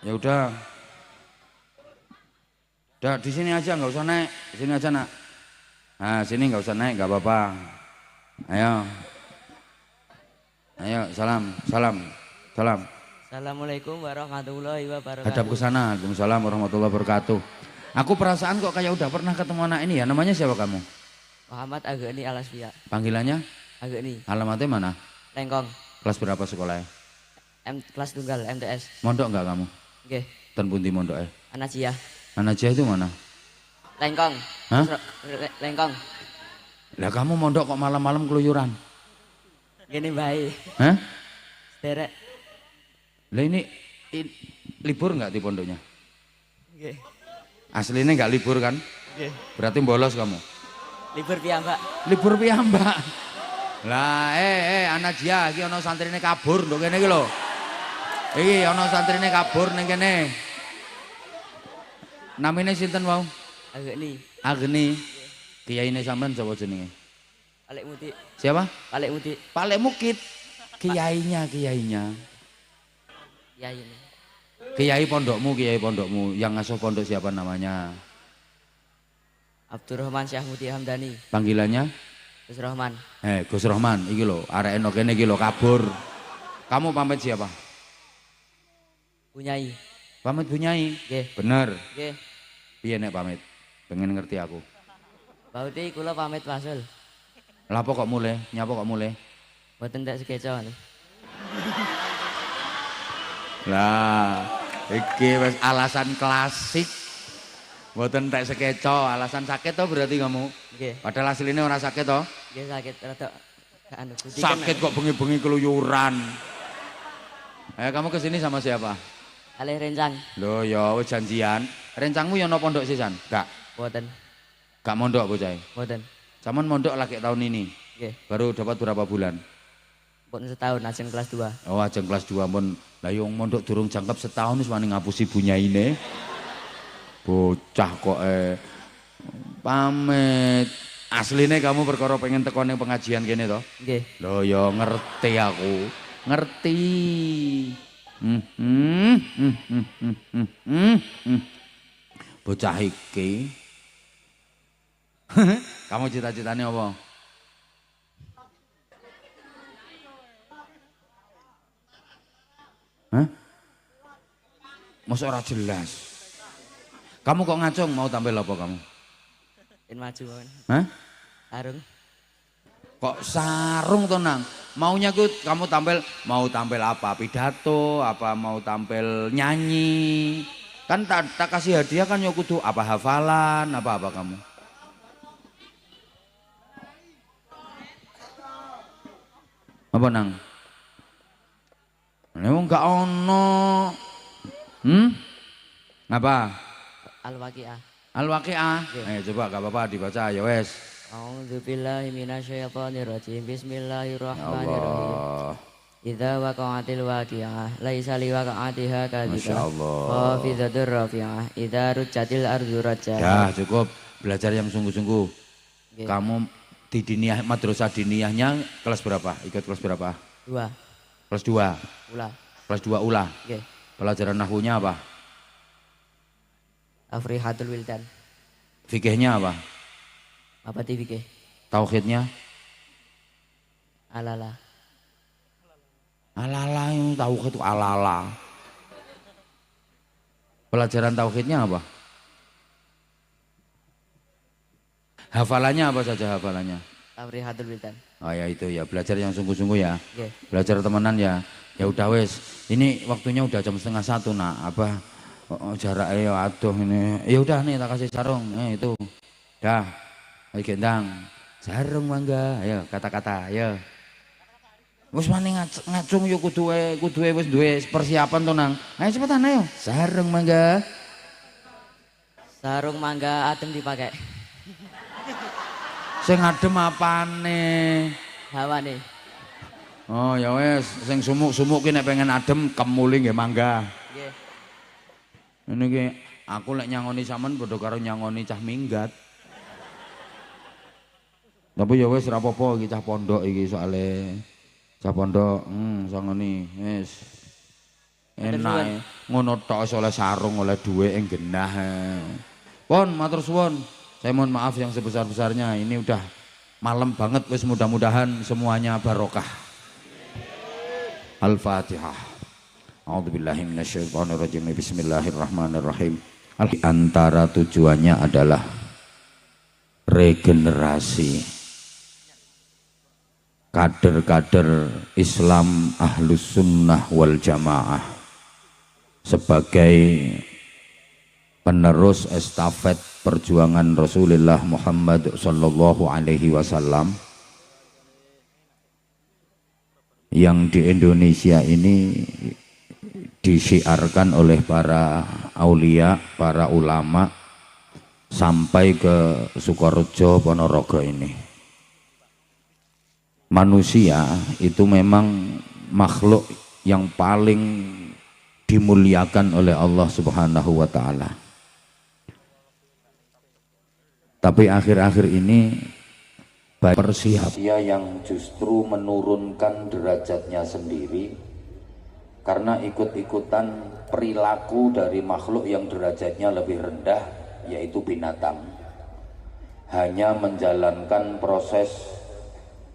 Ya udah. Udah di sini aja nggak usah naik. Di sini aja nak. Nah sini nggak usah naik nggak apa-apa. Ayo. Ayo salam, salam, salam. Assalamualaikum warahmatullahi wabarakatuh. Hadap ke sana. Waalaikumsalam warahmatullahi wabarakatuh. Aku perasaan kok kayak udah pernah ketemu anak ini ya. Namanya siapa kamu? Muhammad Ageni Alasfia. Panggilannya? Ageni. Alamatnya mana? Lengkong. Kelas berapa sekolahnya? Kelas tunggal MTS. Mondok enggak kamu? Oke. Ten pundi mondoknya? Anajia. Anajia itu mana? Lengkong. Hah? Lengkong. Lah kamu mondok kok malam-malam keluyuran? Gini baik. Hah? Derek. Lah ini libur nggak di pondoknya? Nggih. Aslinya nggak libur kan? Nggih. Berarti bolos kamu? Libur piyambak. Libur piyambak. Lah anak Jia iki ana santrine kabur nduk kene iki lho. Iki ana santrine kabur ning kene. Namine sinten wau? Agni. Agni. Kiyaine sampean sapa jenenge? Palek Muti. Siapa? Palek Muti. Palek Mukit. Kiainya. Ya ini. Kiai pondokmu yang ngasuh pondok siapa namanya? Abdurrahman Syekh Muti Hamdani. Panggilannya? Gus Rahman. Gus Rahman iki lho, arek eno kene iki lho kabur. Kamu pamit siapa? Bunyai. Pamit Bunyai? Nggih. Bener. Nggih. Piye nek pamit? Pengen ngerti aku. Bauti kula pamit wasul. Lapo kok mulai? Nyapa kok mulai? Mboten tak sekeca. Lah, iki wis alasan klasik. Mboten tak sekeca, alasan sakit toh berarti kamu. Nggih. Padahal aslinya orang sakit toh? Nggih sakit rada anu Sakit kok bengi-bengi keluyuran. Kamu kesini sama siapa? Alih rencang. Loh ya wis janjian. Rencangmu yang no pondok sih San? Gak? Mboten. Gak mondok bocah? Mboten. Cuman mondok lagi tahun ini? Nggih. Baru dapat berapa bulan? Mboten setahun, ajeng kelas 2. Oh ajeng kelas 2 pun. Lah yang mondok durung jangkep setahun wis wani ngapusi bunyaine. Bocah kok pamit. Asline kamu perkara pengen teko ning pengajian kene to? Nggih. Loh ya ngerti aku. Ngerti. Bocah iki. Kamu cita-citanya apa? Hah? Masa ora jelas. Kamu kok ngacung mau tampil apa kamu? In maju kan. Hah? Sarung. Kok sarung to nang? Maunya kamu tampil mau tampil apa? Pidato, apa mau tampil nyanyi? Kan tak kasih hadiah kan ya kudu apa hafalan, apa kamu? Apa nang? Ini enggak ono. Apa? Al-Waqiah. Al-Waqiah. Coba gak apa-apa dibaca ya wes. A'udzubillahi minasyaitonirrajim. Bismillahirrahmanirrahim. Allah. Idza waqa'atil waqi'ah laisa liwaqa'atiha kadhibah. Masyaallah. Khafidatur rafi'ah. Idza rujjatil ardu rajja. Ya cukup belajar yang sungguh-sungguh. Okay. Kamu di diniyah madrasah diniyahnya kelas berapa? Ikut kelas berapa? 2. Kelas 2. Ulah. Kelas 2 ulah. Nggih. Pelajaran nahwunya apa? Afrihatul Wildan. Fikihnya apa? Apa fikih? Tauhidnya? Alala. Alala yang tauhid itu alala. Pelajaran tauhidnya apa? Hafalannya apa saja hafalannya? Afrihatul Wildan. Oh ya itu ya belajar yang sungguh-sungguh ya. Nggih. Belajar temenan ya. Ya udah wes. Ini waktunya udah jam 12:30 nak. Apa jaraknya aduh ini. Ya udah nih tak kasih sarung. Itu. Dah. Ayo gendang. Sarung mangga. Ayo kata-kata. Ayo. Wes mani ngacung yo kudu wis duwe persiapan to nang. Ayo cepetan ayo. Sarung mangga. Sarung mangga adem dipakai. Sing adem apane? Hawane. Oh ya wes, sing sumuk-sumuk ki nek pengen adem kemuli nggih mangga. Nggih. Ini ki aku lek nyangoni sampean padha karo nyangoni cah minggat. Tapi ya wis ora apa-apa iki cah pondok iki soalé cah pondok sangoni wis. Enak ngono tok oleh sarung oleh dhuwit ing genah. Pon matur suwun. Saya mohon maaf yang sebesar-besarnya. Ini udah malam banget wis mudah-mudahan semuanya barokah. Al-Fatihah. A'udzubillahi minasyaitonirrajim. Bismillahirrahmanirrahim. Antara tujuannya adalah regenerasi kader-kader Islam Ahlus Sunnah wal Jamaah sebagai penerus estafet perjuangan Rasulullah Muhammad sallallahu alaihi wasallam yang di Indonesia ini disiarkan oleh para aulia, para ulama sampai ke Sukorejo, Ponorogo ini. Manusia itu memang makhluk yang paling dimuliakan oleh Allah Subhanahu wa taala. Tapi akhir-akhir ini banyak persiapan yang justru menurunkan derajatnya sendiri karena ikut-ikutan perilaku dari makhluk yang derajatnya lebih rendah, yaitu binatang. Hanya menjalankan proses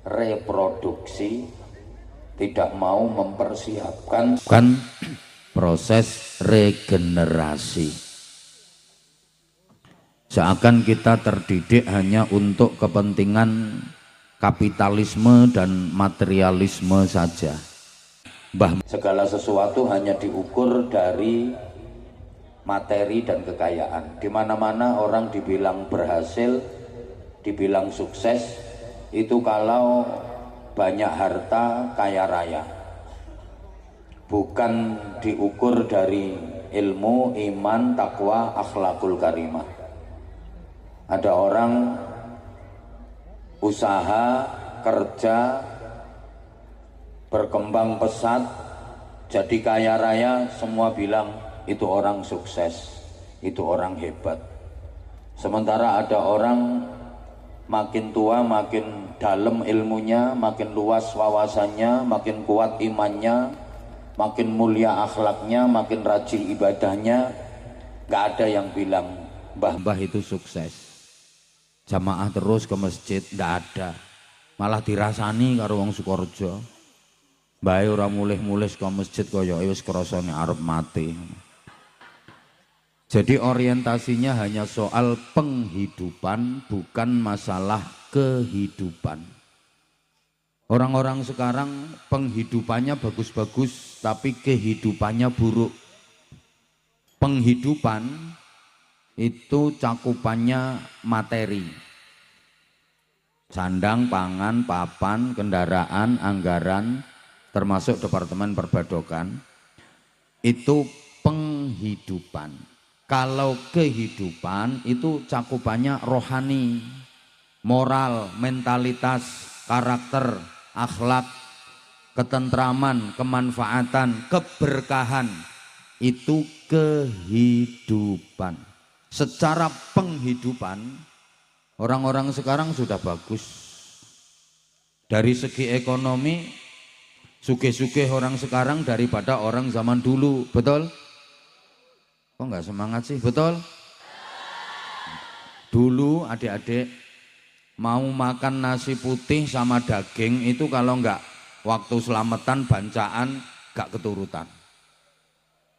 reproduksi, tidak mau mempersiapkan proses regenerasi. Seakan kita terdidik hanya untuk kepentingan kapitalisme dan materialisme saja. Segala sesuatu hanya diukur dari materi dan kekayaan. Di mana-mana orang dibilang berhasil, dibilang sukses, itu kalau banyak harta, kaya raya. Bukan diukur dari ilmu, iman, takwa, akhlakul karimah. Ada orang usaha, kerja, berkembang pesat, jadi kaya raya, semua bilang itu orang sukses, itu orang hebat. Sementara ada orang makin tua, makin dalam ilmunya, makin luas wawasannya, makin kuat imannya, makin mulia akhlaknya, makin rajin ibadahnya, gak ada yang bilang mbah itu sukses. Jamaah terus ke masjid, ndak ada. Malah dirasani karo wong Sukorejo. Mbahe ora mulih-mulih ke masjid kaya wis krasane arep mati. Jadi orientasinya hanya soal penghidupan, bukan masalah kehidupan. Orang-orang sekarang penghidupannya bagus-bagus, tapi kehidupannya buruk. Penghidupan itu cakupannya materi, sandang, pangan, papan, kendaraan, anggaran, termasuk departemen perbadokan, itu penghidupan. Kalau kehidupan itu cakupannya rohani, moral, mentalitas, karakter, akhlak, ketentraman, kemanfaatan, keberkahan, itu kehidupan. Secara penghidupan orang-orang sekarang sudah bagus. Dari segi ekonomi sugih-sugih orang sekarang daripada orang zaman dulu, betul? Kok nggak semangat sih, betul? Dulu adik-adik mau makan nasi putih sama daging itu kalau nggak waktu selamatan bancaan nggak keturutan.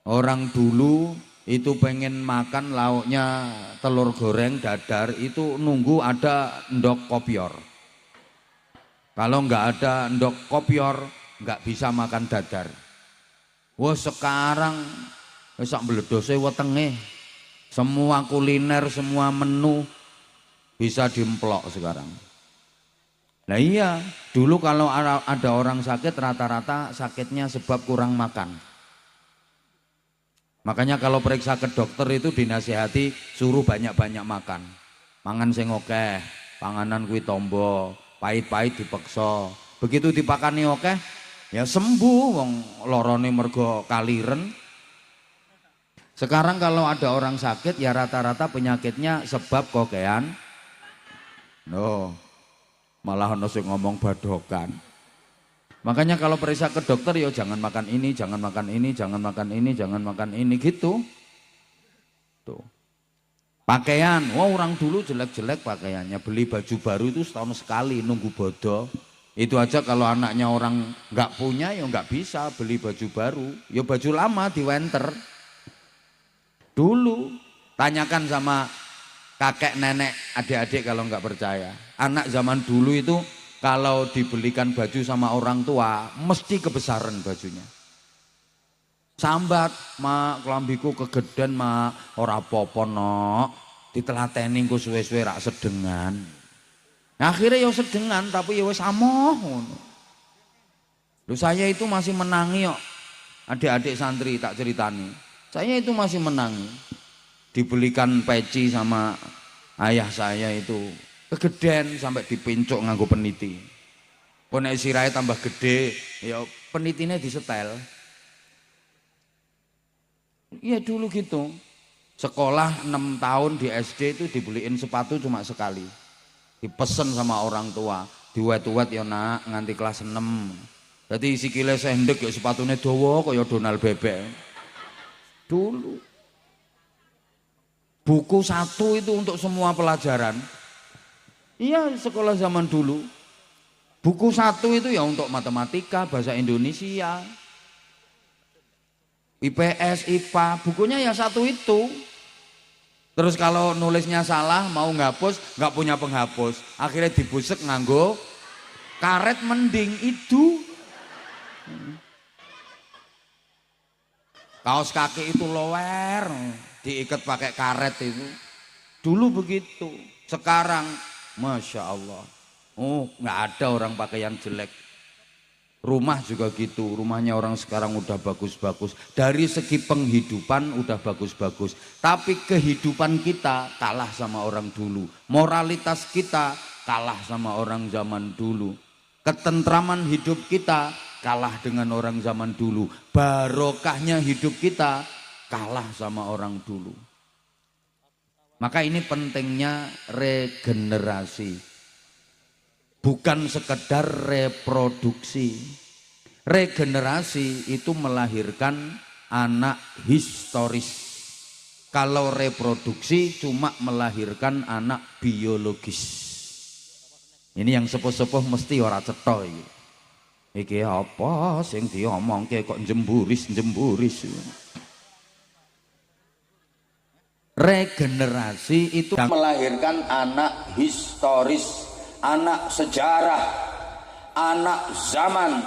Orang dulu itu pengen makan lauknya telur goreng dadar itu nunggu ada endok kopior. Kalau nggak ada endok kopior nggak bisa makan dadar. Wah sekarang sak mbledose wetenge semua kuliner, semua menu bisa dimplok sekarang. Nah iya, dulu kalau ada orang sakit rata-rata sakitnya sebab kurang makan. Makanya kalau periksa ke dokter itu dinasihati suruh banyak-banyak makan. Mangan sing akeh, panganan kuwi tombo, pahit-pahit dipeksa. Begitu dipakani akeh, ya sembuh wong lorone mergo kaliren. Sekarang kalau ada orang sakit ya rata-rata penyakitnya sebab kokean. No, malah ono sing ngomong badokan. Makanya kalau periksa ke dokter ya jangan makan ini, jangan makan ini, jangan makan ini, jangan makan ini gitu. Tuh. Pakaian, wah orang dulu jelek-jelek pakaiannya, beli baju baru itu setahun sekali nunggu bodoh. Itu aja kalau anaknya orang nggak punya ya nggak bisa beli baju baru, ya baju lama di winter. Dulu tanyakan sama kakek nenek adik-adik kalau nggak percaya. Anak zaman dulu itu kalau dibelikan baju sama orang tua mesti kebesaran bajunya. Sambat, mak kelambiku kegeden mak, ora apa-apa nok. Ditelateni engko suwe-suwe rak sedengan. Akhirnya ya sedengan tapi ya wis amoh ngono. Loh saya itu masih menangi kok. Adik-adik santri tak ceritani. Saya itu masih menangi. Dibelikan peci sama ayah saya itu kegeden sampai dipincuk nganggo peniti. Kok nek sirahe tambah gede, ya penitine disetel. Iya dulu gitu. Sekolah 6 tahun di SD itu dibeliin sepatu cuma sekali. Dipesen sama orang tua, diwet-wet ya nak nganti kelas 6. Jadi sikile sendek ya sepatune dawa kaya Donald Bebek. Dulu. Buku satu itu untuk semua pelajaran. Iya sekolah zaman dulu. Buku satu itu ya untuk matematika, bahasa Indonesia, IPS, IPA, bukunya ya satu itu. Terus kalau nulisnya salah mau ngapus, nggak punya penghapus. Akhirnya dibusek nganggo karet mending itu. Kaos kaki itu lower, diikat pakai karet itu. Dulu begitu. Sekarang, masya Allah. Oh, nggak ada orang pakaian jelek. Rumah juga gitu. Rumahnya orang sekarang udah bagus-bagus. Dari segi penghidupan udah bagus-bagus. Tapi kehidupan kita kalah sama orang dulu. Moralitas kita kalah sama orang zaman dulu. Ketentraman hidup kita kalah dengan orang zaman dulu. Barokahnya hidup kita kalah sama orang dulu. Maka ini pentingnya regenerasi. Bukan sekedar reproduksi. Regenerasi itu melahirkan anak historis. Kalau reproduksi cuma melahirkan anak biologis. Ini yang sepuh-sepuh mesti ora cetha iki. Iki apa sing diomongke kok jemburis-jemburis. Regenerasi itu melahirkan anak historis, anak sejarah, anak zaman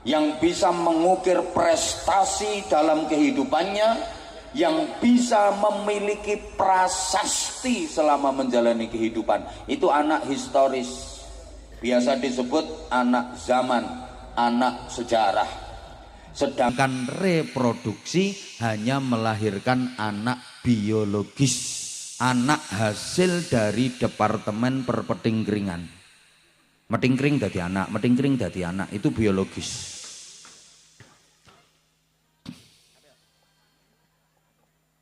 yang bisa mengukir prestasi dalam kehidupannya, yang bisa memiliki prasasti selama menjalani kehidupan. Itu anak historis. Biasa disebut anak zaman, anak sejarah. Sedangkan reproduksi hanya melahirkan anak biologis, anak hasil dari departemen perpetingkringan. Metingkring dadi anak, metingkring dadi anak, itu biologis.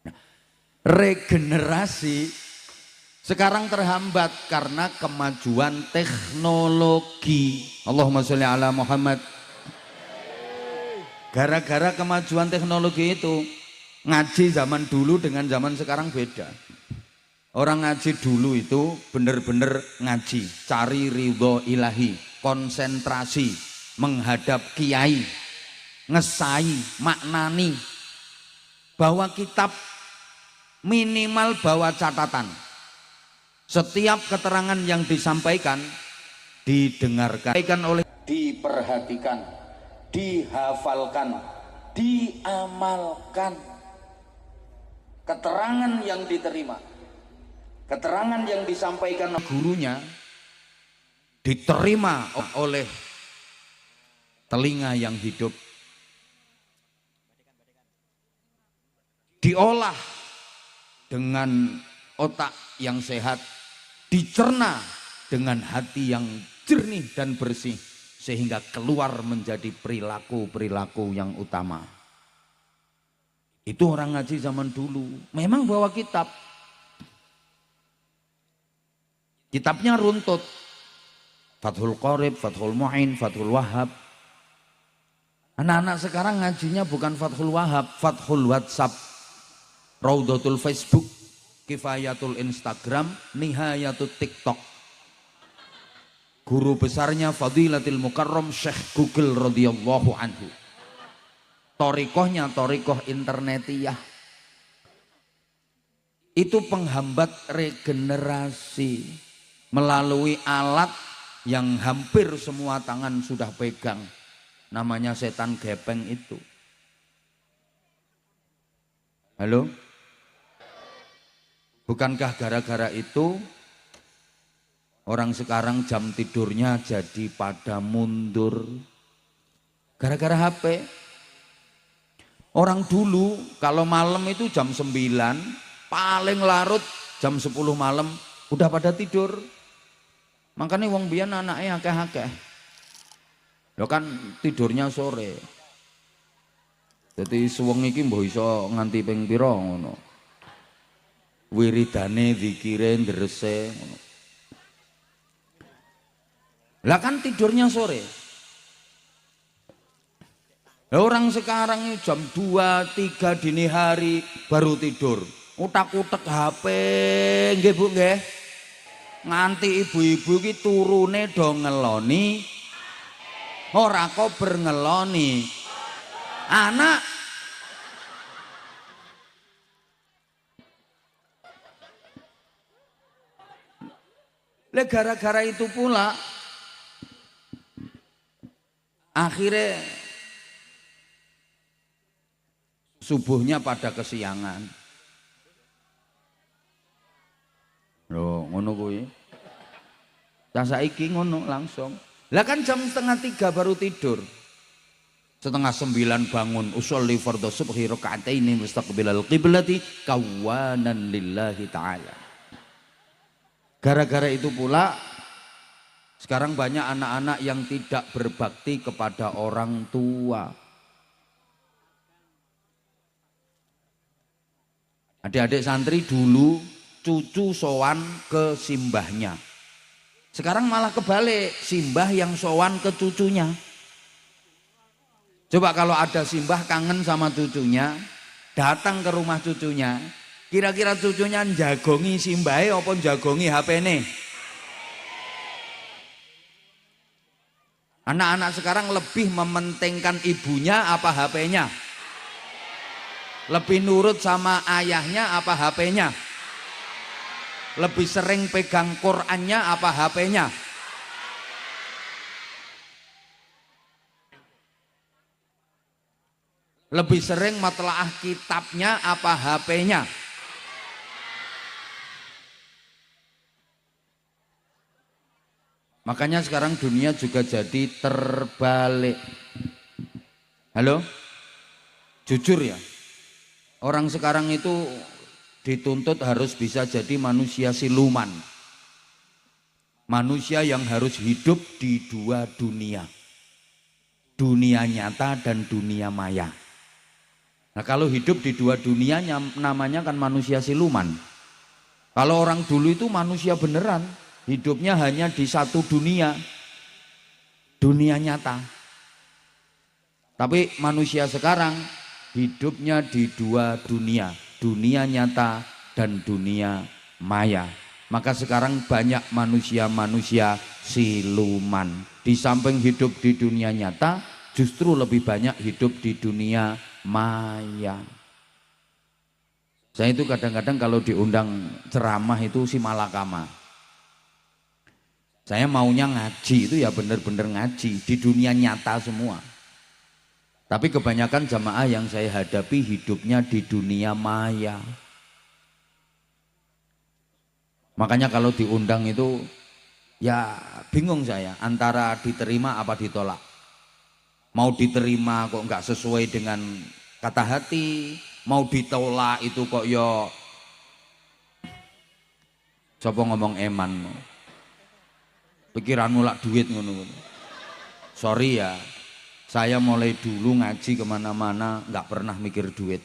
Nah, regenerasi sekarang terhambat karena kemajuan teknologi. Allahumma sholli ala Muhammad. Gara-gara kemajuan teknologi itu, ngaji zaman dulu dengan zaman sekarang beda. Orang ngaji dulu itu benar-benar ngaji, cari ridho ilahi, konsentrasi, menghadap kiai, ngesai, maknani, bawa kitab, minimal bawa catatan. Setiap keterangan yang disampaikan didengarkan oleh, diperhatikan, dihafalkan, diamalkan. Keterangan yang diterima, keterangan yang disampaikan gurunya diterima oleh telinga yang hidup, diolah dengan otak yang sehat, dicerna dengan hati yang jernih dan bersih, sehingga keluar menjadi perilaku-perilaku yang utama. Itu orang ngaji zaman dulu, memang bawa kitab. Kitabnya runtut. Fathul Qorib, Fathul Mu'in, Fathul Wahab. Anak-anak sekarang ngajinya bukan Fathul Wahab, Fathul WhatsApp, Raudhatul Facebook, Kifayatul Instagram, Nihayatul TikTok. Guru besarnya Fadilatul Mukarram Syekh Google radhiyallahu anhu. Torikohnya torikoh internetiyah. Itu penghambat regenerasi melalui alat yang hampir semua tangan sudah pegang. Namanya setan gepeng itu. Halo? Bukankah gara-gara itu orang sekarang jam tidurnya jadi pada mundur? Gara-gara HP. Orang dulu kalau malam itu jam 9, paling larut jam 10 malam udah pada tidur. Makanya wong biyen anaknya akeh-akeh. Lo kan tidurnya sore. Jadi suweng iki mbok iso nganti ping pira ngono. Wiridane zikire ndrese ngono. Lah kan tidurnya sore. Lah orang sekarang ini jam 2, 3 dini hari baru tidur. Utak-utek HP nggih Bu nggih. Nganti ibu-ibu iki turune do ngeloni. Ora kok berngeloni. Anak le gara-gara itu pula akhirnya subuhnya pada kesiangan. Loh ngono kuwi. Cah saiki ngono langsung. Lah kan jam 2:30 baru tidur. 8:30 bangun usolli fardhu subhi raka'ataini mustaqbilal qiblati kawanan lillahi ta'ala. Gara-gara itu pula sekarang banyak anak-anak yang tidak berbakti kepada orang tua. Adik-adik santri dulu cucu sowan ke simbahnya. Sekarang malah kebalik, simbah yang sowan ke cucunya. Coba kalau ada simbah kangen sama cucunya, datang ke rumah cucunya, kira-kira cucunya jagongi simbahe apa jagongi HP-ne? Anak-anak sekarang lebih mementingkan ibunya apa HP-nya? Lebih nurut sama ayahnya apa HP-nya? Lebih sering pegang Qur'annya apa HP-nya? Lebih sering matlaah kitabnya apa HP-nya? Makanya sekarang dunia juga jadi terbalik. Halo? Jujur ya, orang sekarang itu dituntut harus bisa jadi manusia siluman. Manusia yang harus hidup di dua dunia. Dunia nyata dan dunia maya. Nah kalau hidup di dua dunia namanya kan manusia siluman. Kalau orang dulu itu manusia beneran, hidupnya hanya di satu dunia, dunia nyata. Tapi manusia sekarang hidupnya di dua dunia, dunia nyata dan dunia maya. Maka sekarang banyak manusia-manusia siluman. Di samping hidup di dunia nyata, justru lebih banyak hidup di dunia maya. Saya itu kadang-kadang kalau diundang ceramah itu si malakama. Saya maunya ngaji itu ya benar-benar ngaji di dunia nyata semua. Tapi kebanyakan jamaah yang saya hadapi hidupnya di dunia maya. Makanya kalau diundang itu ya bingung saya antara diterima apa ditolak. Mau diterima kok nggak sesuai dengan kata hati, mau ditolak itu kok yo coba ngomong eman. Pikiranmu lak duit ngono. Sorry ya, saya mulai dulu ngaji kemana-mana nggak pernah mikir duit,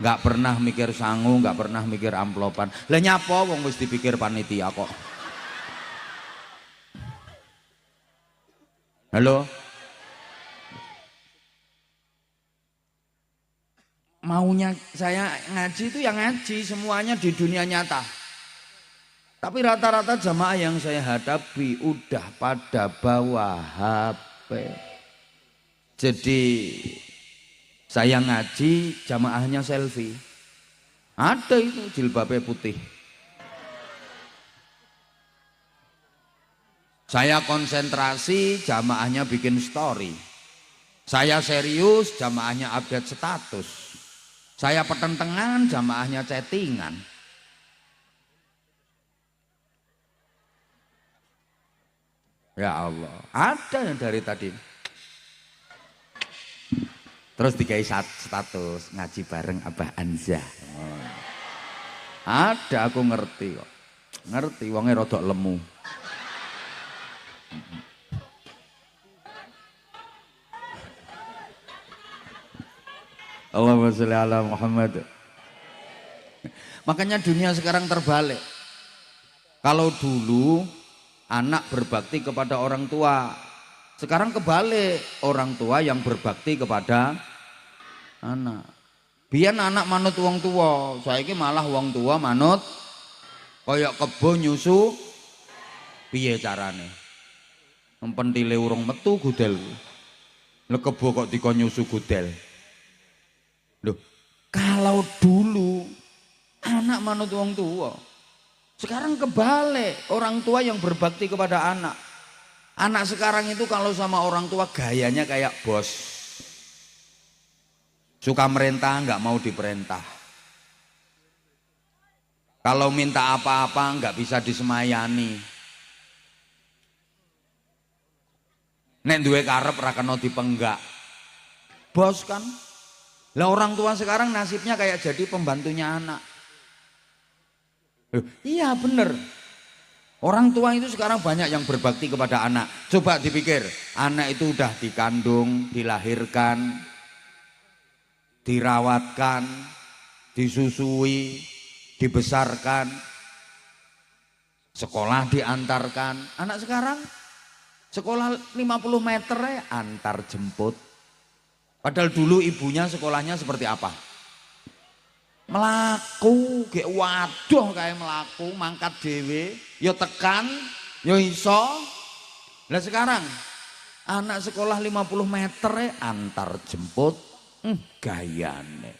nggak pernah mikir sangu, nggak pernah mikir amplopan. Lah nyapa wong wis dipikir panitia kok. Halo? Maunya saya ngaji itu yang ngaji semuanya di dunia nyata. Tapi rata-rata jamaah yang saya hadapi udah pada bawa HP. Jadi saya ngaji jamaahnya selfie. Ada itu jilbabnya putih. Saya konsentrasi jamaahnya bikin story. Saya serius jamaahnya update status. Saya pertentangan, jamaahnya chattingan. Ya Allah, ada yang dari tadi. Terus dikai status ngaji bareng Abah Anza. Ada, aku ngerti kok. Ngerti, wongnya rodok lemu. Allahumma sholli ala Muhammad. Makanya dunia sekarang terbalik. Kalau dulu anak berbakti kepada orang tua, sekarang kebalik, orang tua yang berbakti kepada anak. Biyen anak manut wong tua, saiki malah wong tua manut koyok kebo nyusu. Piye carane? Empentile urung metu gudel. Lha kebo kok dikon nyusu gudel. Loh, kalau dulu anak manut wong tua, sekarang kebalik, orang tua yang berbakti kepada anak. Anak sekarang itu kalau sama orang tua gayanya kayak bos. Suka merintah, nggak mau diperintah. Kalau minta apa-apa nggak bisa disemayani. Nek duwe karep ra kena dipenggak. Bos kan. Lah orang tua sekarang nasibnya kayak jadi pembantunya anak. Iya bener. Orang tua itu sekarang banyak yang berbakti kepada anak. Coba dipikir, anak itu udah dikandung, dilahirkan, dirawatkan, disusui, dibesarkan, sekolah diantarkan. Anak sekarang sekolah 50 meter ya antar jemput. Padahal dulu ibunya sekolahnya seperti apa? Melaku, kayak waduh kayak melaku, mangkat dewe, yo tekan, yo iso. Lah sekarang anak sekolah 50 meter antar jemput, gayane.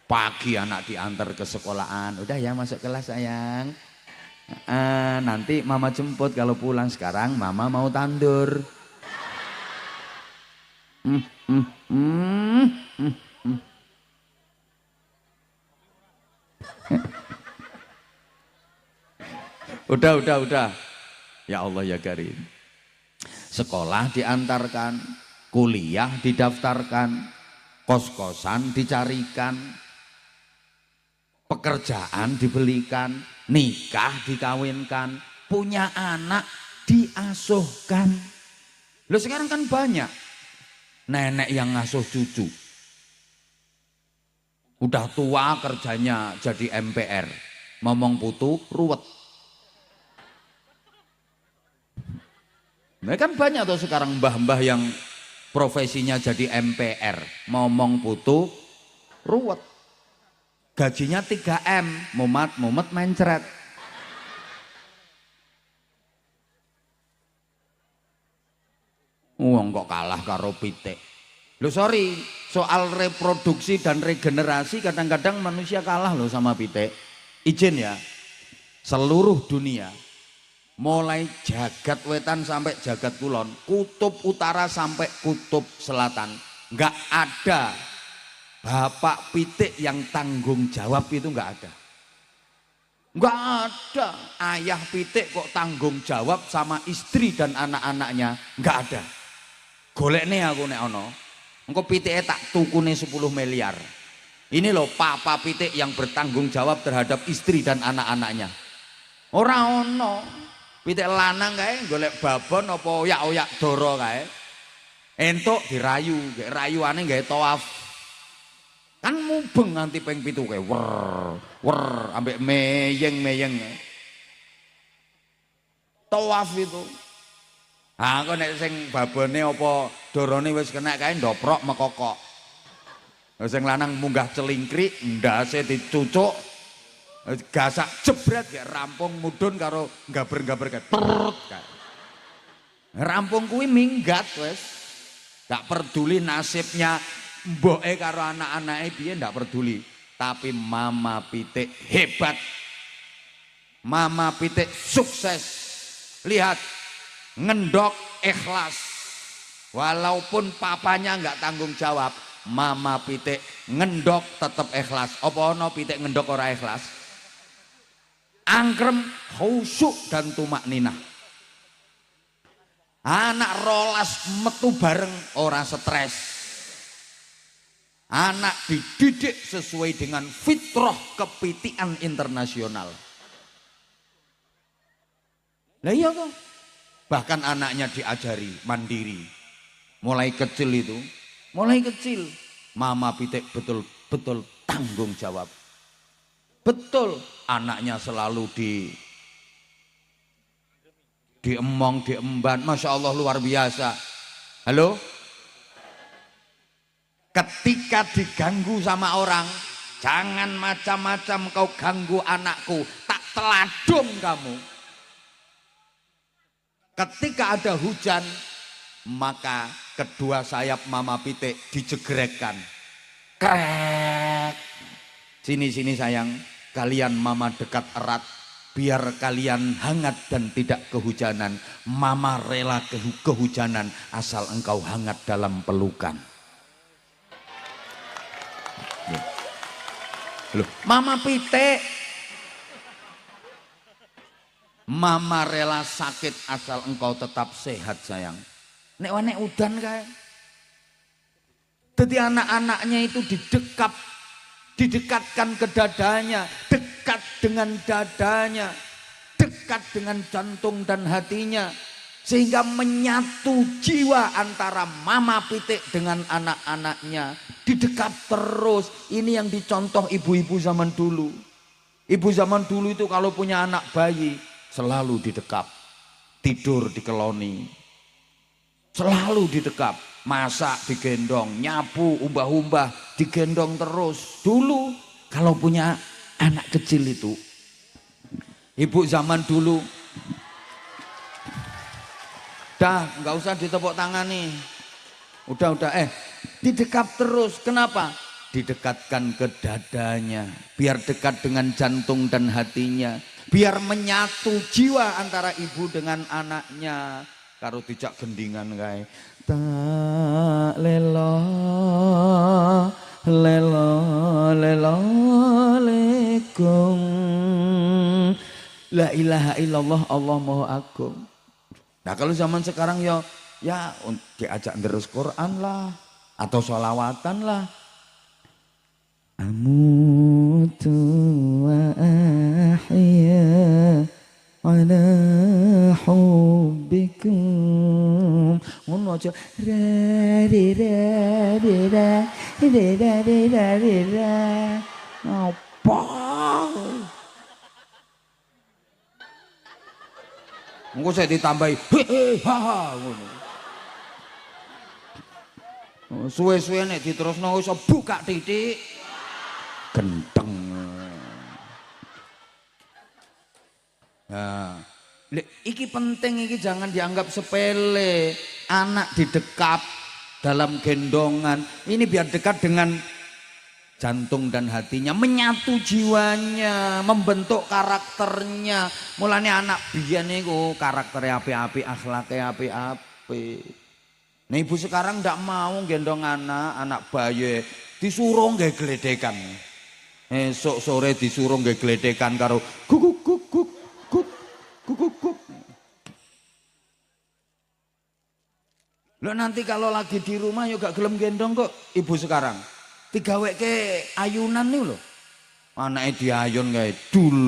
Pagi anak diantar ke sekolahan, udah ya masuk kelas sayang. Nanti mama jemput kalau pulang, sekarang mama mau tandur. Udah. Ya Allah ya Karim. Sekolah diantarkan, kuliah didaftarkan, kos-kosan dicarikan, pekerjaan dibelikan, nikah dikawinkan, punya anak diasuhkan. Loh sekarang kan banyak nenek yang ngasuh cucu. Udah tua kerjanya jadi MPR, ngomong putu ruwet. Nah kan banyak tuh sekarang mbah-mbah yang profesinya jadi MPR, ngomong putu ruwet. Gajinya 3M, mumet mencret. Wong kok kalah karo pitik. Loh sorry, soal reproduksi dan regenerasi kadang-kadang manusia kalah loh sama pitik. Izin ya, seluruh dunia, mulai jagat wetan sampai jagat kulon, kutub utara sampai kutub selatan, nggak ada bapak pitik yang tanggung jawab, itu nggak ada. Nggak ada ayah pitik kok tanggung jawab sama istri dan anak-anaknya, nggak ada. Golek nih aku nek ono. Engko pitike tak tukune 10 miliar. Ini loh papa pitik yang bertanggung jawab terhadap istri dan anak-anaknya. Ora ono. Pitik lanang kae golek babon apa oyak-oyak doro kae. Entuk dirayu, gek rayuane gawe tawaf. Kan mubeng nganti ping 7 kae. Wer ambek meyeng-meyeng. Tawaf itu. Kok nek sing babone apa dorone wis kena kae ndoprok mekokok. Sing lanang munggah celingkrik, ndase dicucuk, gasak jebret gak rampung mudhun karo gaber-gaber kae. Rampung kuwi minggat wis. Gak peduli nasibnya mboke karo anak-anake piye, ndak peduli. Tapi mama pitik hebat. Mama pitik sukses. Lihat, ngendok ikhlas, walaupun papanya nggak tanggung jawab, mama pitik ngendok tetep ikhlas. Apa ana pitik ngendok ora ikhlas? Angkrem, khusyuk dan tumak ninah. Anak rolas metu bareng ora stres. Anak dididik sesuai dengan fitrah kepitian internasional. Lah iya kok. Bahkan anaknya diajari mandiri. Mulai kecil itu, mulai kecil mama pitik betul-betul tanggung jawab. Betul, anaknya selalu diemong, diemban. Masya Allah luar biasa. Halo? Ketika diganggu sama orang, jangan macam-macam kau ganggu anakku, tak teladung kamu. Ketika ada hujan, maka kedua sayap mama pitik dijegrekkan. Krek. Sini sayang, kalian mama dekat erat. Biar kalian hangat dan tidak kehujanan. Mama rela kehujanan asal engkau hangat dalam pelukan. Loh, mama pitik. Mama rela sakit asal engkau tetap sehat sayang. Nek udan kae. Jadi anak-anaknya itu didekatkan ke dadanya, dekat dengan dadanya, dekat dengan jantung dan hatinya, sehingga menyatu jiwa antara mama pitik dengan anak-anaknya, didekat terus. Ini yang dicontoh ibu-ibu zaman dulu. Ibu zaman dulu itu kalau punya anak bayi selalu didekap, tidur dikeloni, selalu didekap, masak digendong, nyapu, umbah-umbah digendong terus. Dulu kalau punya anak kecil itu, ibu zaman dulu, dah nggak usah ditepuk tangan nih, udah didekap terus. Kenapa? Didekatkan ke dadanya, biar dekat dengan jantung dan hatinya, biar menyatu jiwa antara ibu dengan anaknya. Karo dijak gendingan kae. Tak lelo lekum. La ilaha illallah, Allah Maha Agung. Nah kalau zaman sekarang ya diajak terus Quran lah atau sholawatan lah. Amutu wa ahya ala hubbikum. Ngono aja. Apa? Engko saya ditambahi ngono. Suwe-suwe nek diterusno iso buka titik. Genteng. Nah, iki penting, iki jangan dianggap sepele. Anak didekap dalam gendongan, ini biar dekat dengan jantung dan hatinya, menyatu jiwanya, membentuk karakternya. Mulanya anak biyen niku karakternya api-api, akhlaknya api-api. Nah ibu sekarang ndak mau gendong anak bayi, disuruh nggak geledekan. Esok sore disuruh nggak geledekan karo guguk guguk guguk guguk guguk. Lo nanti kalau lagi di rumah yuk gak gelem gendong kok ibu sekarang. Digawe ke ayunan nih lo. Anaknya diayun kayak dul.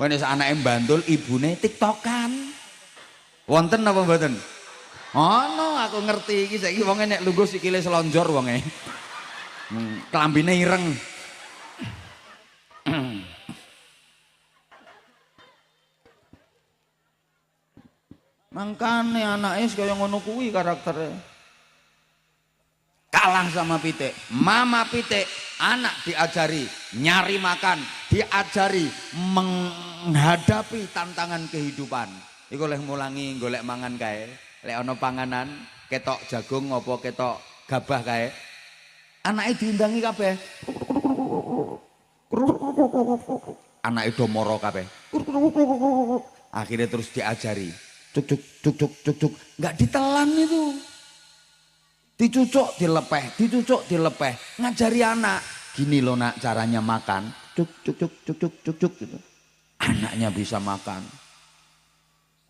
Wene anaknya bantul, ibune tiktokan. Wonten apa mboten? Oh no, aku ngerti iki saiki wonge nek lungguh sikile selonjor wonge. Kelambine ireng. Mangkane anaknya kaya ngono kuwi karakternya. Kalah sama pitik. Mama pitik, anak diajari nyari makan, diajari menghadapi tantangan kehidupan. Iku oleh mulangi golek mangan kae. Lek ana panganan, ketok jagung apa ketok gabah kae. Anake diundangi kabeh. Anake do moro kabeh. Akhirnya terus diajari. Cuk cuk cuk cuk cuk cuk, enggak ditelan itu. Dicucuk dilepeh, dicucuk dilepeh. Ngajari anak, gini loh nak caranya makan. Cuk cuk cuk cuk cuk cuk cuk gitu. Anaknya bisa makan.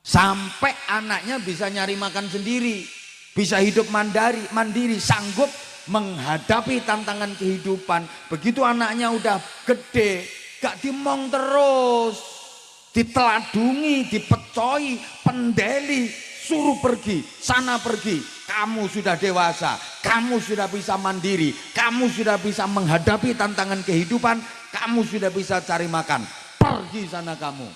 Sampai anaknya bisa nyari makan sendiri. Bisa hidup mandiri, sanggup menghadapi tantangan kehidupan. Begitu anaknya udah gede, gak dimong terus. Diteladungi, dipecoi, pendeli, suruh pergi, sana pergi. Kamu sudah dewasa, kamu sudah bisa mandiri, kamu sudah bisa menghadapi tantangan kehidupan, kamu sudah bisa cari makan. Pergi sana kamu.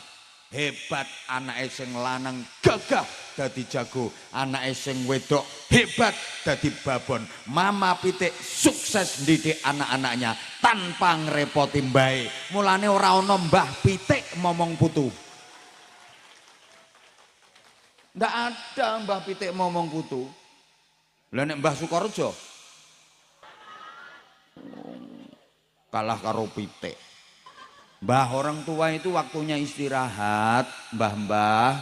Hebat anak sing lanang gagah dadi jago, anak sing wedok hebat dadi babon. Mama Pitik sukses ndidik anak-anaknya tanpa ngrepoti mbae. Mulane ora ana Mbah Pitik momong putu. Ndak ada Mbah Pitik momong putu. Lah nek Mbah Sukorejo kalah karo Pitik. Mbah orang tua itu waktunya istirahat, mbah-mbah.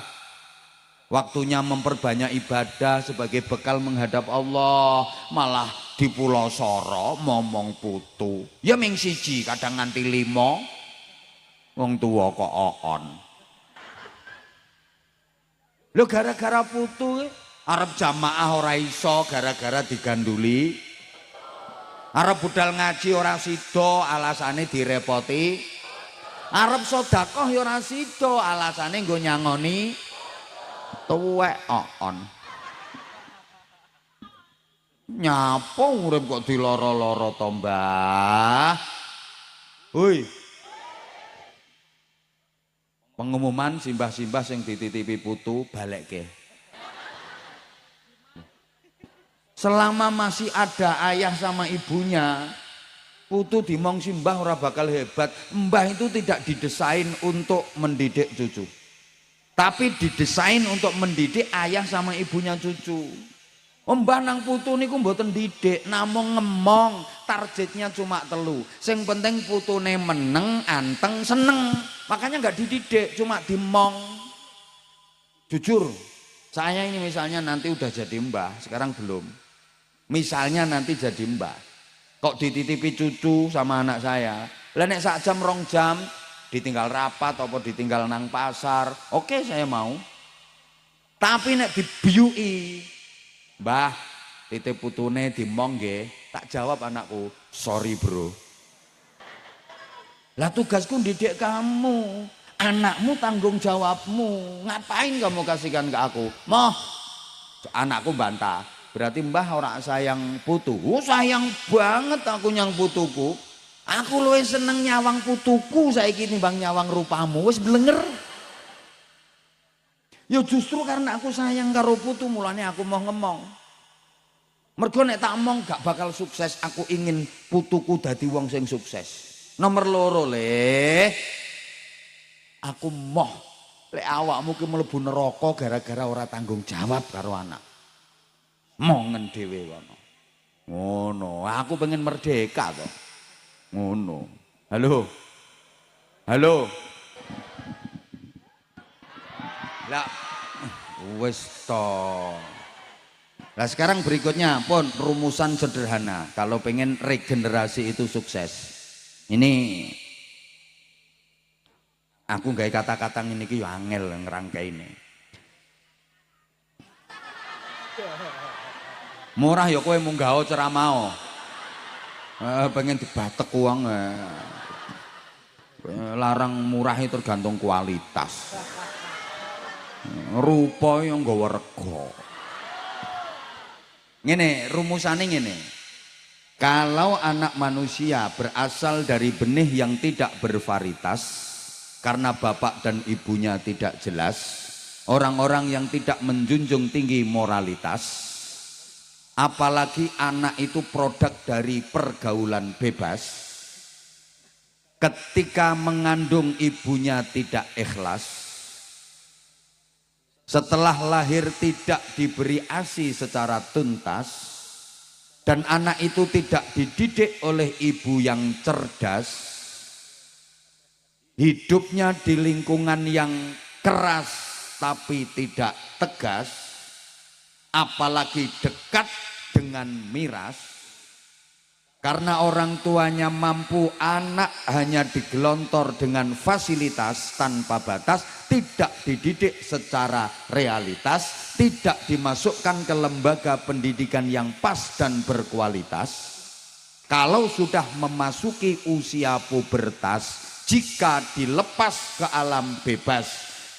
Waktunya memperbanyak ibadah sebagai bekal menghadap Allah. Malah di Pulau Soro momong putu. Ya ming siji kadang nganti 5. Wong tua kok oon. Lho gara-gara putu arep jamaah ora iso gara-gara diganduli. Arep budal ngaji ora sida alasane direpoti. Arep sedekah ya ora sida alasane nggo nyangoni tuwek oon. Nyapa urip kok diloro-loro to, Mbah? Hoi. Pengumuman simbah-simbah sing dititipi putu balekke. Selama masih ada ayah sama ibunya, putu dimong simbah ora bakal hebat. Mbah itu tidak didesain untuk mendidik cucu, tapi didesain untuk mendidik ayah sama ibunya cucu. Mbah nang putu niku mboten didik, namung ngemong. Targetnya cuma 3. Sing penting putune meneng, anteng, seneng. Makanya nggak dididik, cuma dimong. Jujur, saya ini misalnya nanti udah jadi mbah, sekarang belum. Misalnya nanti jadi mbah, kok dititipi cucu sama anak saya. Lah nek sak jam 2 jam ditinggal rapat apa ditinggal nang pasar, oke saya mau. Tapi nek dibiui, Mbah, titip putune dimong nggih, tak jawab anakku, sorry bro. Lah tugasku didik kamu, anakmu tanggung jawabmu. Ngapain kamu kasihkan ke aku? Moh, anakku bantah. Berarti mbah ora sayang putu. Oh, sayang banget aku nyang putuku. Aku luwih seneng nyawang putuku saiki timbang nyawang rupamu. Wis blenger. Ya justru karena aku sayang karo putu mulane aku mau ngemong. Mergo nek tak omong gak bakal sukses. Aku ingin putuku dadi wong sing sukses. Nomor 2 le. Aku moh lek awakmu ki mlebu neraka gara-gara ora tanggung jawab karo anak. Mongen dhewe kono. Ngono, aku pengen merdeka to. Ngono. Halo. Halo. Lah wis to. Lah sekarang berikutnya pun rumusan sederhana kalau pengen regenerasi itu sukses. Ini aku gawe kata-kata ngene iki yo angel ngrangkaine. Murah ya kowe munggah ceramah. Pengen dibatek uang. Larang murah itu tergantung kualitas. Rupa yang nggawa rega. Ngene, rumusane ngene. Kalau anak manusia berasal dari benih yang tidak bervarietas karena bapak dan ibunya tidak jelas, orang-orang yang tidak menjunjung tinggi moralitas, apalagi anak itu produk dari pergaulan bebas, ketika mengandung ibunya tidak ikhlas, setelah lahir tidak diberi ASI secara tuntas, dan anak itu tidak dididik oleh ibu yang cerdas, hidupnya di lingkungan yang keras tapi tidak tegas, apalagi dekat dengan miras. Karena orang tuanya mampu, anak hanya digelontor dengan fasilitas tanpa batas, tidak dididik secara realitas, tidak dimasukkan ke lembaga pendidikan yang pas dan berkualitas. Kalau sudah memasuki usia pubertas, jika dilepas ke alam bebas,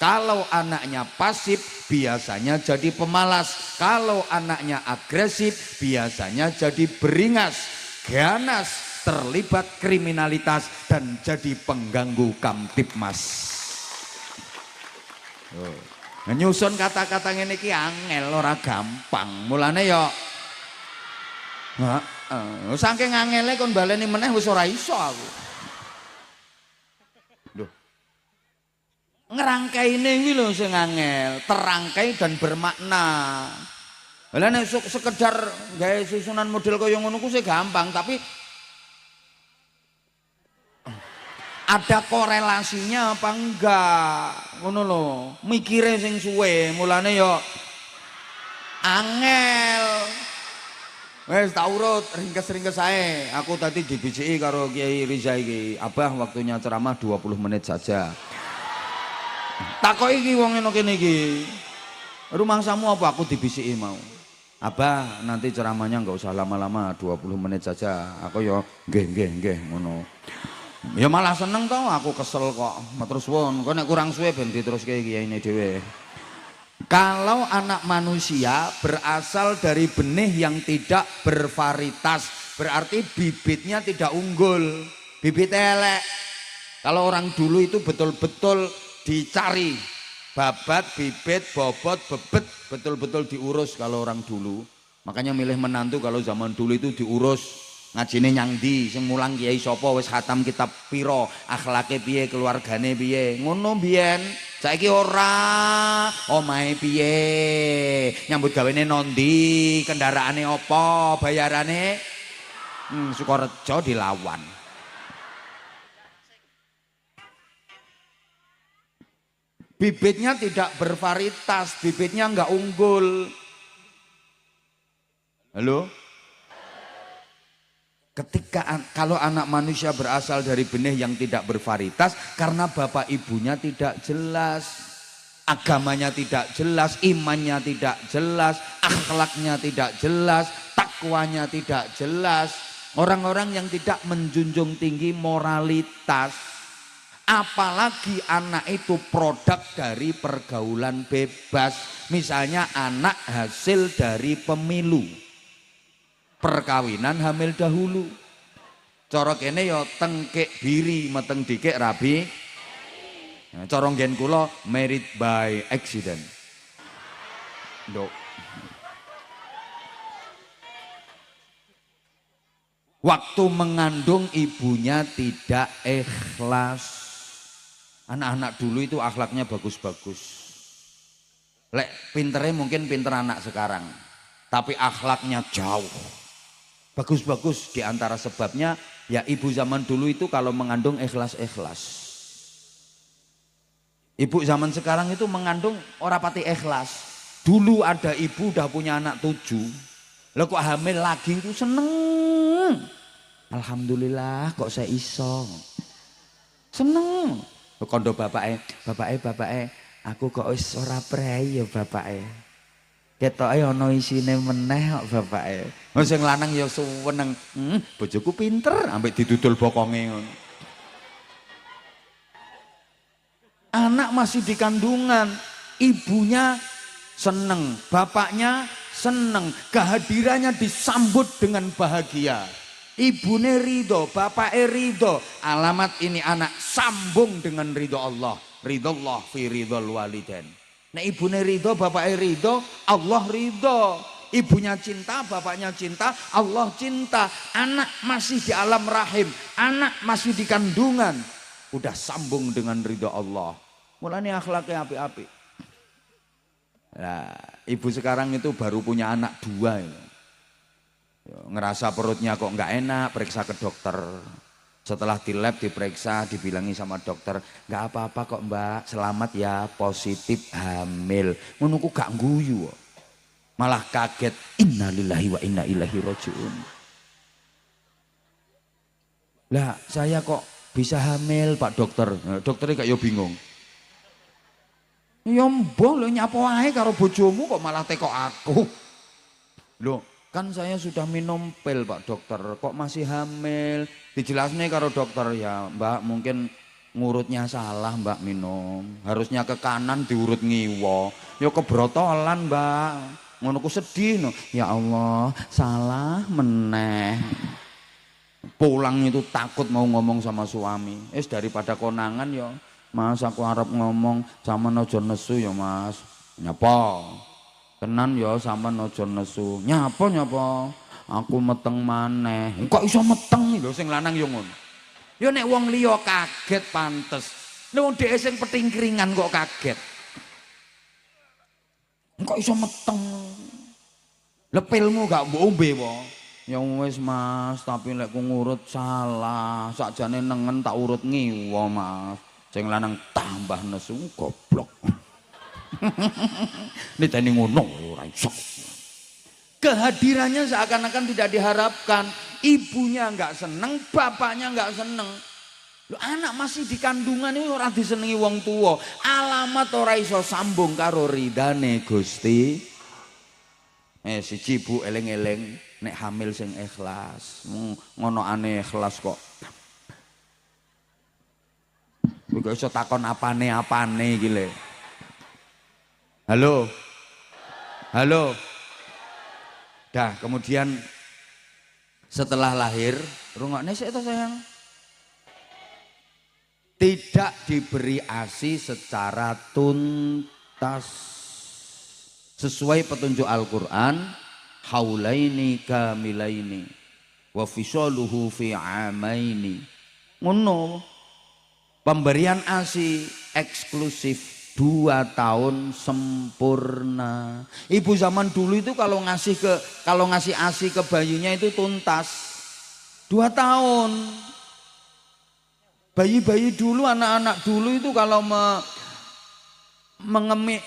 kalau anaknya pasif biasanya jadi pemalas, kalau anaknya agresif biasanya jadi beringas, ganas, terlibat kriminalitas dan jadi pengganggu kamtipmas. Nyusun kata-kata ngene iki angel, ora gampang. Mulane ya saking angele kon baleni meneh wis ora iso aku. Lho. Ngerangkaine kuwi lho sing angel, terangkai dan bermakna. Lah nek sekedar gawe susunan model kaya ngono ku sih gampang, tapi ada korelasinya apa enggak? Ngono lho, mikire sing suwe, mulane ya angel. Wes tak urut ringkes-ringkes ae. Aku tadi dibijiki karo Kiai Riza iki. Abah waktunya ceramah 20 menit saja. Takoki iki wong ngene kene iki. Rumangsamu apa aku dibisiki mau? Abah nanti ceramahnya enggak usah lama-lama, 20 menit saja. Aku ya nggih ngono. Ya malah seneng toh, aku kesel kok. Matur suwun. Kok nek kurang suwe ben diteruske kiyaine dhewe. Kalau anak manusia berasal dari benih yang tidak bervarietas, berarti bibitnya tidak unggul, bibit elek. Kalau orang dulu itu betul-betul dicari, babat, bibit, bobot, bebet, betul-betul diurus kalau orang dulu. Makanya milih menantu kalau zaman dulu itu diurus. Ngajine nyang ndi, sing mulang kiai sapa, wis khatam kitab pira, akhlake piye, keluargane piye. Ngono biyen. Saiki ora, omahe piye, nyambut gawene nondi, kendaraane apa, bayarane Sukorejo dilawan. Bibitnya tidak bervarietas, bibitnya enggak unggul. Halo? Kalau anak manusia berasal dari benih yang tidak bervarietas, karena bapak ibunya tidak jelas, agamanya tidak jelas, imannya tidak jelas, akhlaknya tidak jelas, takwanya tidak jelas, orang-orang yang tidak menjunjung tinggi moralitas. Apalagi anak itu produk dari pergaulan bebas, misalnya anak hasil dari pemilu, perkawinan hamil dahulu. Cara kene ya tengkek biri meteng dikek rabi. Cara nggen kula married by accident. Nduk. Waktu mengandung ibunya tidak ikhlas. Anak-anak dulu itu akhlaknya bagus-bagus. Lek pintere mungkin pinter anak sekarang, tapi akhlaknya jauh. Bagus-bagus, diantara sebabnya ya ibu zaman dulu itu kalau mengandung ikhlas-ikhlas. Ibu zaman sekarang itu mengandung ora pati ikhlas. Dulu ada ibu udah punya anak 7, lah kok hamil lagi itu seneng. Alhamdulillah kok saya iso. Seneng. Kondo bapake, aku kok wis ora prei ya bapake. Ketoke ana isine meneh kok bapake. Wong sing lanang ya suweneng, bojoku pinter ambek didudul bokonge ngono. Anak masih di kandungan, ibunya seneng, bapaknya seneng, kehadirannya disambut dengan bahagia. Ibune ridho, bapake ridho. Alamat ini anak sambung dengan ridho Allah. Ridho Allah fi ridhol walidain. Nah ibune ridho, bapake ridho, Allah ridho. Ibunya cinta, bapaknya cinta, Allah cinta. Anak masih di alam rahim, anak masih di kandungan, udah sambung dengan ridho Allah. Mulanya akhlaknya api-api. Nah, ibu sekarang itu baru punya anak 2 ya. Ngerasa perutnya kok nggak enak, periksa ke dokter. Setelah di lab diperiksa, dibilangi sama dokter, nggak apa-apa kok mbak, selamat ya, positif hamil. Menunggu gak guyu. Malah kaget, innalillahi wa inna ilaihi rajiun. Lah saya kok bisa hamil Pak Dokter? Nah, dokternya kayak yo bingung. Ya mbong lho nyapa wae karo bojomu kok malah teko aku. Loh, kan saya sudah minum pil Pak Dokter, kok masih hamil? Dijelasnya karo dokter, ya Mbak mungkin ngurutnya salah Mbak minum. Harusnya ke kanan diurut ngiwo. Ya kebrotolan Mbak. Ngono ku sedih no. Ya Allah, salah meneh. Pulang itu takut mau ngomong sama suami. Daripada konangan ya, Mas aku harap ngomong sama aja nesu ya Mas. Nyapa? Tenan ya sama aja nesu. Nyapa? Aku meteng maneh. Kok iso meteng lho sing lanang yo ngono. Ya nek wong liya kaget pantes. Nek wong dhek sing petingkringan kok kaget. Kok iso meteng? Lepilmu gak mbok ombe po. Ya wis Mas, tapi lek ku ngurut salah. Sakjane nengen tak urut ngiwa Mas. Sing lanang tambah nesu goblok. Niteni ngono ora iso. Kehadirannya seakan-akan tidak diharapkan. Ibunya enggak seneng, bapaknya enggak seneng. Loh, anak masih di kandungan ini ora disenengi wong tua. Alamat ora iso sambung karo ridane Gusti. Siji Bu eling-eling nek hamil sing ikhlas. Ngono aneh ikhlas kok. Kok iso takon apane iki le. Halo. Dah, kemudian setelah lahir, rungokne sik to sayang. Tidak diberi ASI secara tuntas sesuai petunjuk Al-Qur'an, haulaini kamilaini wa fisaluhu fi amaini. Ngono. Pemberian ASI eksklusif 2 tahun sempurna. Ibu zaman dulu itu kalau ngasih ASI ke bayinya itu tuntas 2 tahun. Bayi-bayi dulu, anak-anak dulu itu kalau mengemik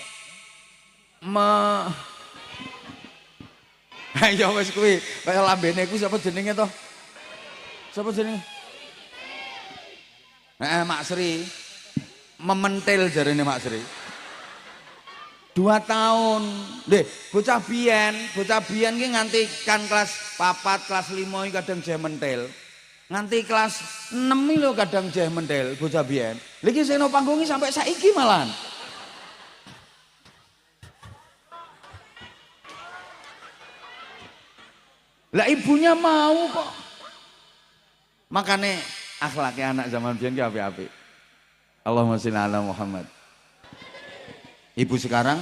ayo wis kuwi kaya lambene ku sapa jenenge to? Sapa jenenge? Mak Sri. Mementil jarene Mak Sri. 2 tahun. Nggih, bocah biyen ki nganti kan kelas 4, kelas 5 iki kadang jeh mentil. Nganti kelas 6 iki lho kadang jeh mentil bocah biyen. Lha iki sing nang panggung sampai saiki malahan. Lah ibunya mau kok. Makane akhlaknya anak zaman biyen ki apik-apik. Allahumma sholli ala Muhammad. Ibu sekarang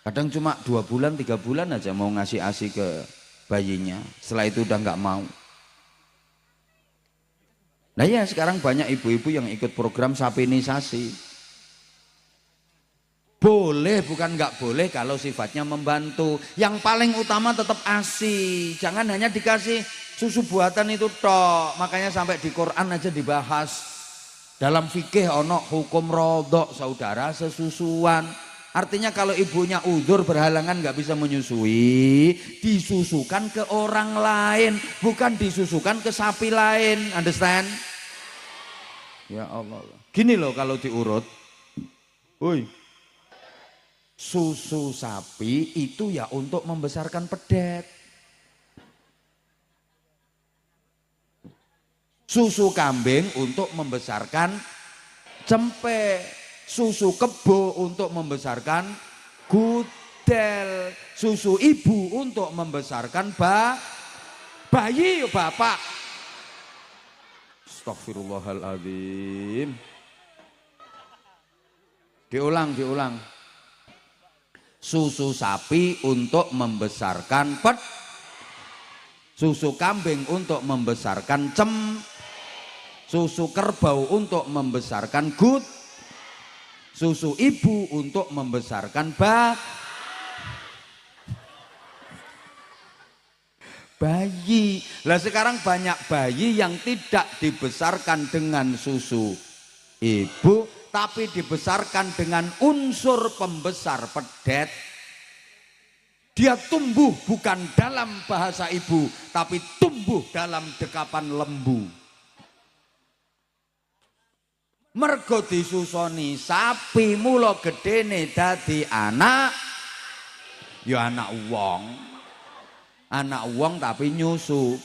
kadang cuma 2 bulan, 3 bulan aja mau ngasih ASI ke bayinya. Setelah itu udah nggak mau. Nah ya sekarang banyak ibu-ibu yang ikut program sapinisasi. Boleh bukan nggak boleh kalau sifatnya membantu. Yang paling utama tetap ASI. Jangan hanya dikasih susu buatan itu tok. Makanya sampai di Quran aja dibahas. Dalam fikih ono hukum rodok saudara sesusuan. Artinya kalau ibunya udzur berhalangan nggak bisa menyusui, disusukan ke orang lain, bukan disusukan ke sapi lain. Understand? Ya Allah. Gini loh kalau diurut. Woi. Susu sapi itu ya untuk membesarkan pedet. Susu kambing untuk membesarkan cempe. Susu kebo untuk membesarkan gudel. Susu ibu untuk membesarkan bayi bapak. Astagfirullahaladzim. Diulang. Susu sapi untuk membesarkan susu kambing untuk membesarkan susu kerbau untuk membesarkan susu ibu untuk membesarkan bayi. Lah sekarang banyak bayi yang tidak dibesarkan dengan susu ibu, tapi dibesarkan dengan unsur pembesar pedet. Dia tumbuh bukan dalam bahasa ibu, tapi tumbuh dalam dekapan lembu. Mergo disusoni sapi mula gedene dadi anak, ya anak wong. Anak wong tapi nyusu.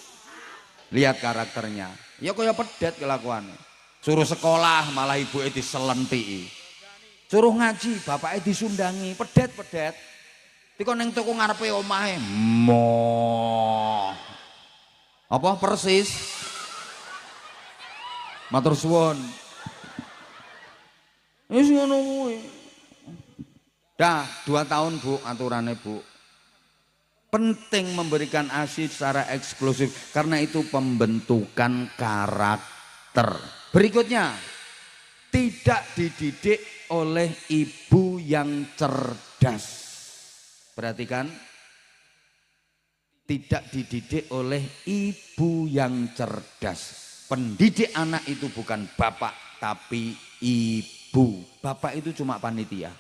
Lihat karakternya. Ya kaya pedet kelakuannya. Suruh sekolah malah ibuke diselentiki. Suruh ngaji bapake disundangi, pedet-pedet. Dikon ning toko ngarepe omahe. Mo. Apa persis? Matur suwun. Wis ngono kuwi. Dah 2 tahun Bu aturannya Bu. Penting memberikan ASI secara eksklusif karena itu pembentukan karakter. Berikutnya, tidak dididik oleh ibu yang cerdas. Perhatikan, tidak dididik oleh ibu yang cerdas. Pendidik anak itu bukan bapak tapi ibu. Bapak itu cuma panitia.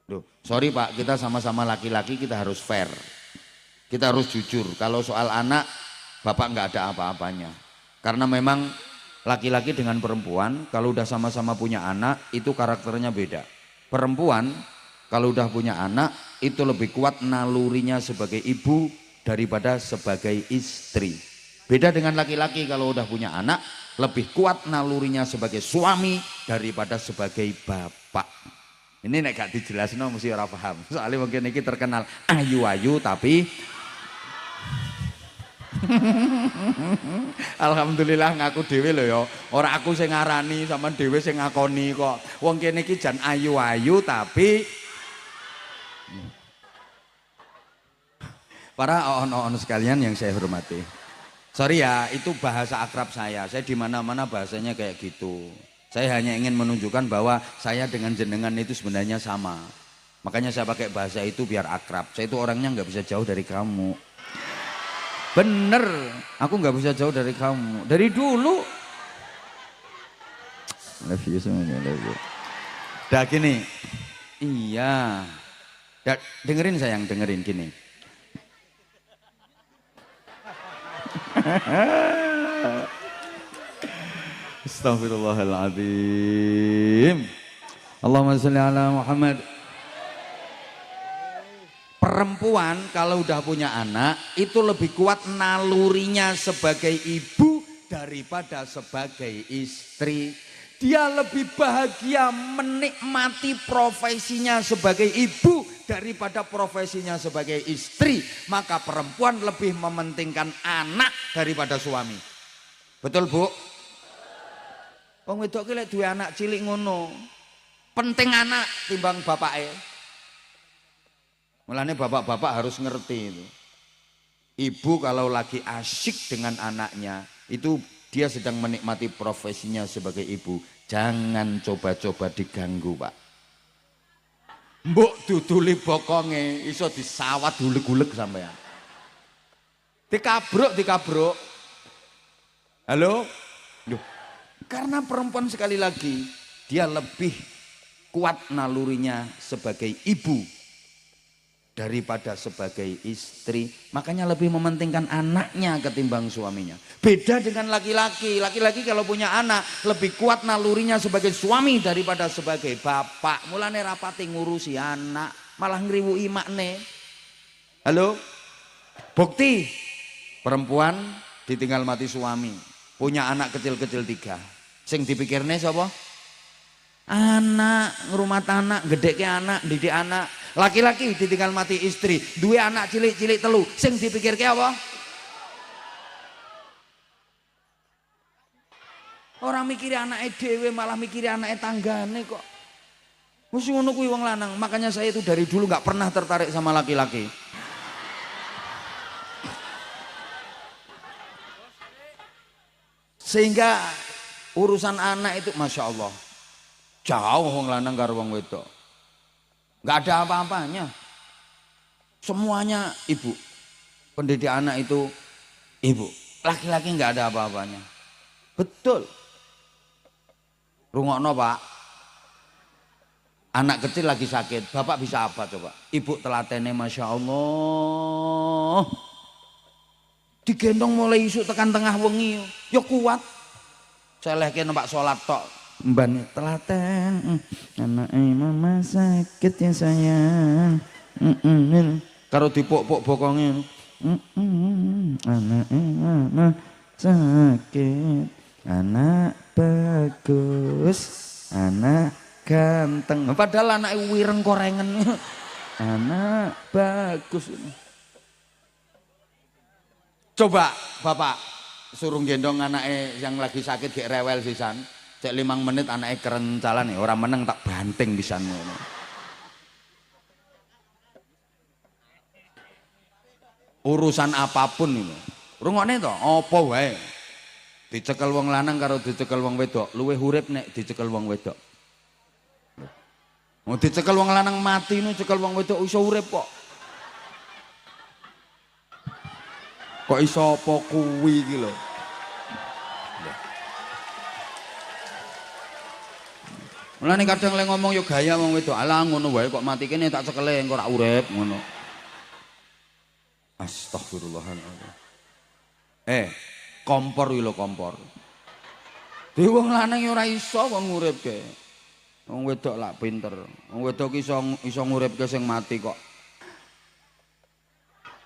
Loh, sorry Pak, kita sama-sama laki-laki, kita harus fair. Kita harus jujur. Kalau soal anak, bapak nggak ada apa-apanya. Karena memang laki-laki dengan perempuan, kalau udah sama-sama punya anak, itu karakternya beda. Perempuan, kalau udah punya anak, itu lebih kuat nalurinya sebagai ibu daripada sebagai istri. Beda dengan laki-laki, kalau udah punya anak, lebih kuat nalurinya sebagai suami daripada sebagai bapak. Ini nek gak dijelasin mesti ora paham. Soalnya mungkin ini terkenal ayu-ayu tapi alhamdulillah ngaku dhewe lho ya. Ora aku sing ngarani sama dhewe sing ngakoni kok. Wong kene iki jan ayu-ayu tapi para on sekalian yang saya hormati. Sorry ya, itu bahasa akrab saya. Saya di mana-mana bahasanya kayak gitu. Saya hanya ingin menunjukkan bahwa saya dengan jenengan itu sebenarnya sama. Makanya saya pakai bahasa itu biar akrab. Saya itu orangnya nggak bisa jauh dari kamu. Bener, aku nggak bisa jauh dari kamu. Dari dulu. Love you semuanya, love you. Dah gini, iya. Dengerin sayang, dengerin gini. Astaghfirullahaladzim. Allahumma sholli ala Muhammad. Perempuan kalau udah punya anak itu lebih kuat nalurinya sebagai ibu daripada sebagai istri. Dia lebih bahagia menikmati profesinya sebagai ibu daripada profesinya sebagai istri. Maka perempuan lebih mementingkan anak daripada suami. Betul Bu? Wong wedok ki lek duwe anak cilik ngono. Penting anak timbang bapake. Mulane bapak-bapak harus ngerti itu. Ibu kalau lagi asyik dengan anaknya, itu dia sedang menikmati profesinya sebagai ibu. Jangan coba-coba diganggu, Pak. Mbok duduli bokonge iso disawat guleg-guleg sampean. Dikabruk. Halo? Loh. Karena perempuan sekali lagi dia lebih kuat nalurinya sebagai ibu daripada sebagai istri, makanya lebih mementingkan anaknya ketimbang suaminya. Beda dengan laki-laki. Laki-laki kalau punya anak lebih kuat nalurinya sebagai suami daripada sebagai bapak. Mulane rapati ngurusi anak, malah ngriwuki makne. Halo? Bukti perempuan ditinggal mati suami, punya anak kecil-kecil 3. Sing dipikirne sapa? Anak, ngrumat anak, gedhekke anak, didik anak. Laki-laki ditinggal mati istri, duwe anak cilik-cilik 3. Sing dipikirke apa? Orang mikiri anake dhewe, malah mikiri anake tanggane kok. Wis ngono kuwi wong lanang. Makanya saya itu dari dulu nggak pernah tertarik sama laki-laki. Sehingga urusan anak itu Masya Allah jauh wong lanang karo wong wedok, nggak ada apa-apanya, semuanya ibu. Pendidik anak itu ibu, laki-laki nggak ada apa-apanya. Betul. Rungokno Pak, Anak kecil lagi sakit, bapak bisa apa coba? Ibu telatene Masya Allah. Digendong mulai isuk tekan tengah wengi, ya kuat. Celehke numpak sholat tok. Mbane telaten, anake mama sakit ya sayang. Karo dipuk-puk bokonge. Anake mama sakit, anak bagus, anak ganteng. Padahal anak wireng korengen. Anak bagus. Coba bapak suruh gendong anaknya yang lagi sakit gak rewel sisan. Cek 5 menit anaknya kerencalan nih. Orang meneng tak banting pisan. Urusan apapun ini. Rungokne to, apa wae. Dicekel wong lanang karo dicekel wong wedok, luwih urip nek dicekel wong wedok. Mau dicekel wong lanang mati nu cekel wong wedok iso urip kok. Kok iso apa kuwi iki lho. Mulane kadang lek ngomong yo gaya wong wedok, alah ngono wae kok mati kene tak cekele engko ora urip ngono. Astagfirullahaladzim. Kompor iki lho kompor. Dhewe wong lanang yo ora iso kon nguripke. Wong wedok lak pinter. Wong wedok iso nguripke sing mati kok.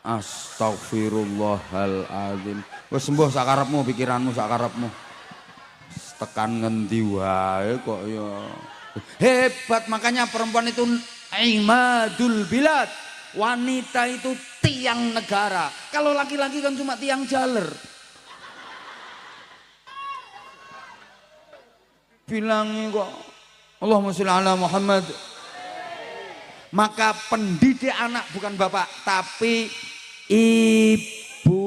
Astagfirullahaladzim. Wes sembuh sakarepmu, pikiranmu sakarepmu. Tekan ngendi wae kok ya. Hebat, makanya perempuan itu imadul bilad. Wanita itu tiang negara. Kalau laki-laki kan cuma tiang jaler. Bilangin kok Allahumma sholli ala Muhammad. Maka pendidik anak bukan bapak tapi ibu.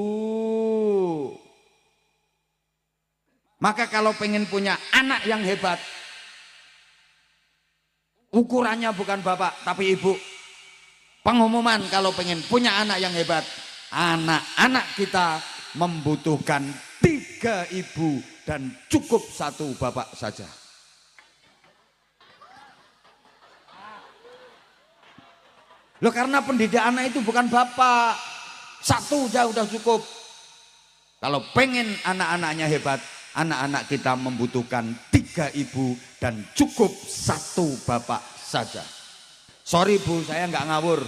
Maka kalau pengen punya anak yang hebat, ukurannya bukan bapak tapi ibu. Pengumuman kalau pengen punya anak yang hebat, anak-anak kita membutuhkan 3 ibu dan cukup 1 bapak saja. Loh, karena pendidik anak itu bukan bapak, 1 aja udah cukup. Kalau pengen anak-anaknya hebat, anak-anak kita membutuhkan 3 ibu dan cukup 1 bapak saja. Sorry Bu, saya nggak ngawur.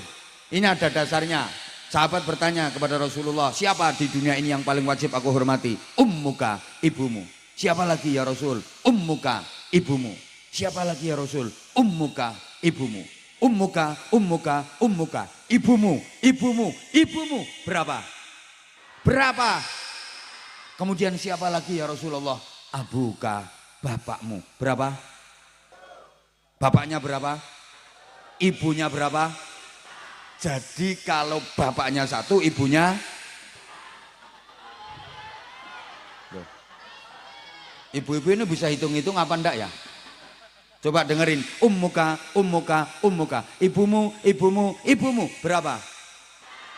Ini ada dasarnya. Sahabat bertanya kepada Rasulullah, siapa di dunia ini yang paling wajib aku hormati? Ummuka, ibumu. Siapa lagi ya Rasul? Ummuka, ibumu. Siapa lagi ya Rasul? Ummuka, ibumu. Ummuka, ummuka, ummuka. Ibumu, ibumu, ibumu. Berapa? Berapa? Kemudian siapa lagi ya Rasulullah? Abuka, bapakmu. Berapa? Bapaknya berapa? Ibunya berapa? Jadi kalau bapaknya 1, ibunya ibu-ibu ini bisa hitung-hitung apa enggak ya? Coba dengerin. Ummuka, ummuka, ummuka. Ibumu, ibumu, ibumu. Berapa?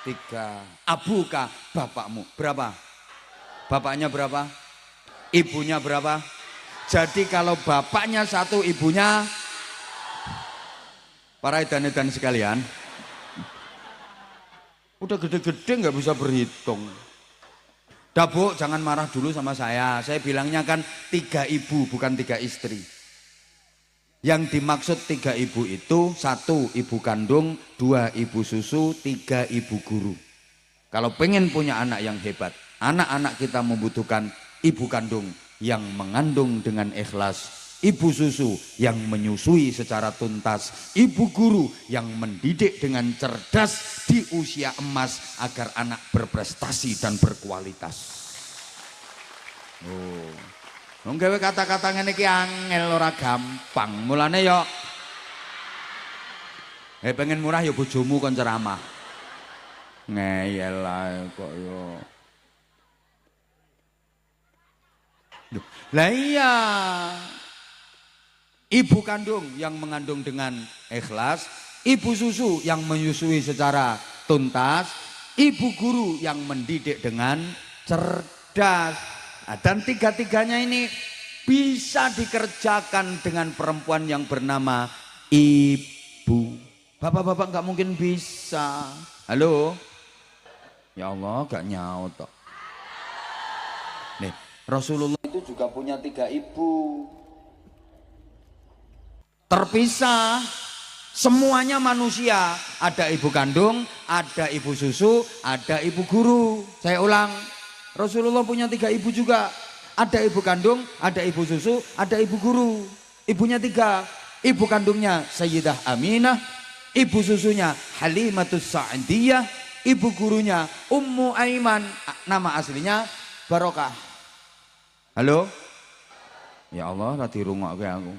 3. Abuka, bapakmu. Berapa? Bapaknya berapa? Ibunya berapa? Jadi kalau bapaknya 1, ibunya, para edan-edan sekalian, udah gede-gede nggak bisa berhitung. Dah Bu, jangan marah dulu sama saya. Saya bilangnya kan 3 ibu bukan 3 istri. Yang dimaksud 3 ibu itu 1 ibu kandung, 2 ibu susu, 3 ibu guru. Kalau pengen punya anak yang hebat, anak-anak kita membutuhkan ibu kandung yang mengandung dengan ikhlas, ibu susu yang menyusui secara tuntas, ibu guru yang mendidik dengan cerdas di usia emas agar anak berprestasi dan berkualitas. Oh, nggawe kata-kata ngene iki angel ora gampang. Mulane yo pengen murah ya bojomu kon ceramah. Ngeyel ae kok yo. Lah iya. Ibu kandung yang mengandung dengan ikhlas, ibu susu yang menyusui secara tuntas, ibu guru yang mendidik dengan cerdas. Nah, dan 3-3-nya ini bisa dikerjakan dengan perempuan yang bernama ibu. Bapak-bapak nggak mungkin bisa. Halo? Ya Allah, gak nyaut toh. Nih, Rasulullah itu juga punya 3 ibu. Terpisah. Semuanya manusia. Ada ibu kandung, ada ibu susu, ada ibu guru. Saya ulang. Rasulullah punya 3 ibu juga. Ada ibu kandung, ada ibu susu, ada ibu guru. Ibunya 3. Ibu kandungnya Sayyidah Aminah, ibu susunya Halimatus Sa'diyah, ibu gurunya Ummu Aiman, nama aslinya Barokah. Halo? Ya Allah, lagi rungokke aku.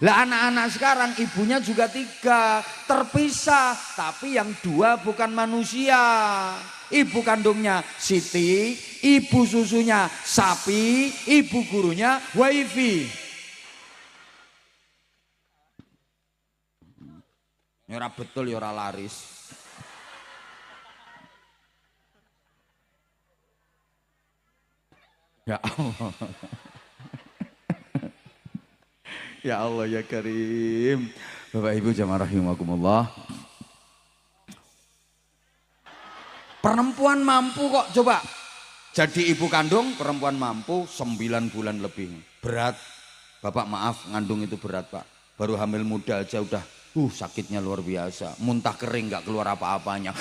Lah anak-anak sekarang ibunya juga 3, terpisah, tapi yang 2 bukan manusia. Ibu kandungnya Siti, ibu susunya sapi, ibu gurunya wifi. Ya ora betul ya ora laris. Ya Allah. Ya Allah ya Karim. Bapak Ibu jamaah rahimakumullah. Perempuan mampu kok, coba. Jadi ibu kandung perempuan mampu 9 bulan lebih. Berat. Bapak maaf, ngandung itu berat Pak. Baru hamil muda aja udah sakitnya luar biasa. Muntah kering gak keluar apa-apanya.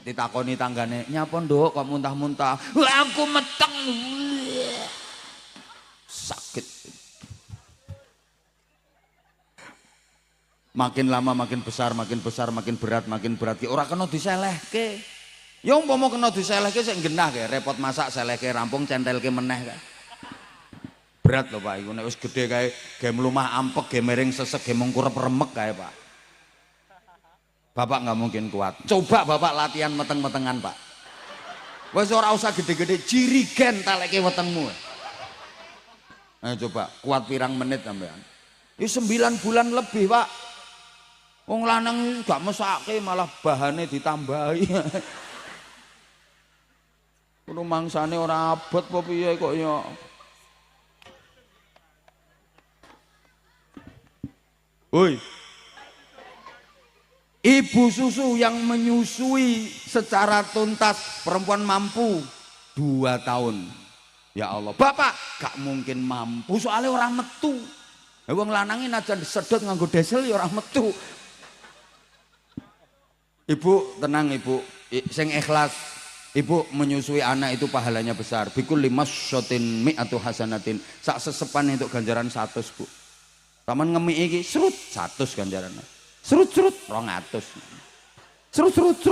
Ditakoni tanggane, nyapa nduk kok muntah-muntah. Aku meteng. Sakit. Makin lama makin besar, makin besar, makin berat, makin berat. Ora kena diselehke. Ya umpama kena diselehke sik genah kae, repot masak selehke rampung centelke meneh kae. Berat lho Pak iku nek wis gedhe kae ge mlumah ampek, ge miring sesek, ge mengkurep remek kae Pak. Bapak nggak mungkin kuat. Coba Bapak latihan meteng-metengan Pak. Wis ora usah gede-gede, jirigen taleke wetengmu. Ayo coba, kuat pirang menit sampean. Ini 9 bulan lebih Pak. Wong lanang gak mesake malah bahane ditambahi. Kudu mangsane ora abot apa piye kok ya. Woi. Ibu susu yang menyusui secara tuntas perempuan mampu 2 tahun. Ya Allah, Bapak gak mungkin mampu soalnya orang metu. Wong lanangin aja disedot nganggo desel ya orang metu. Ibu tenang Ibu, sing ikhlas. Ibu menyusui anak itu pahalanya besar. Bikul 5 shotin mi'atu hasanatin. Sak sesepan untuk ganjaran 100 Bu. Taman ngemi iki serut 100 ganjarannya. Serut 200. Serut 500.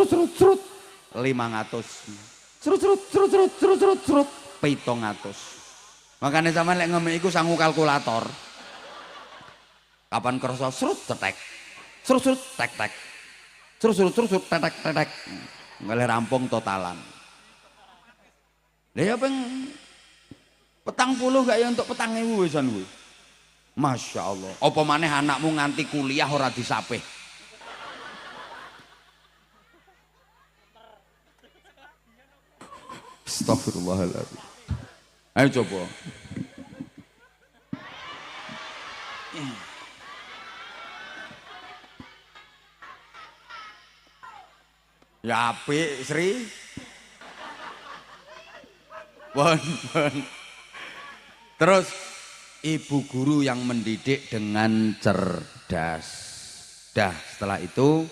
Serut 700. Makanya sama lek ngemi iku sangu kalkulator. Kapan kerasa serut cetek. Serut tek. Serut tetek. Ngalih rampung totalan. Lah ya peng 40 gak ya untuk 4.000 wisan kuwi. Masya Allah. Apa maneh anakmu nganti kuliah ora disapih. Astagfirullahaladzim. Ayo coba. Ya apik Sri. Pun. Terus ibu guru yang mendidik dengan cerdas. Dah setelah itu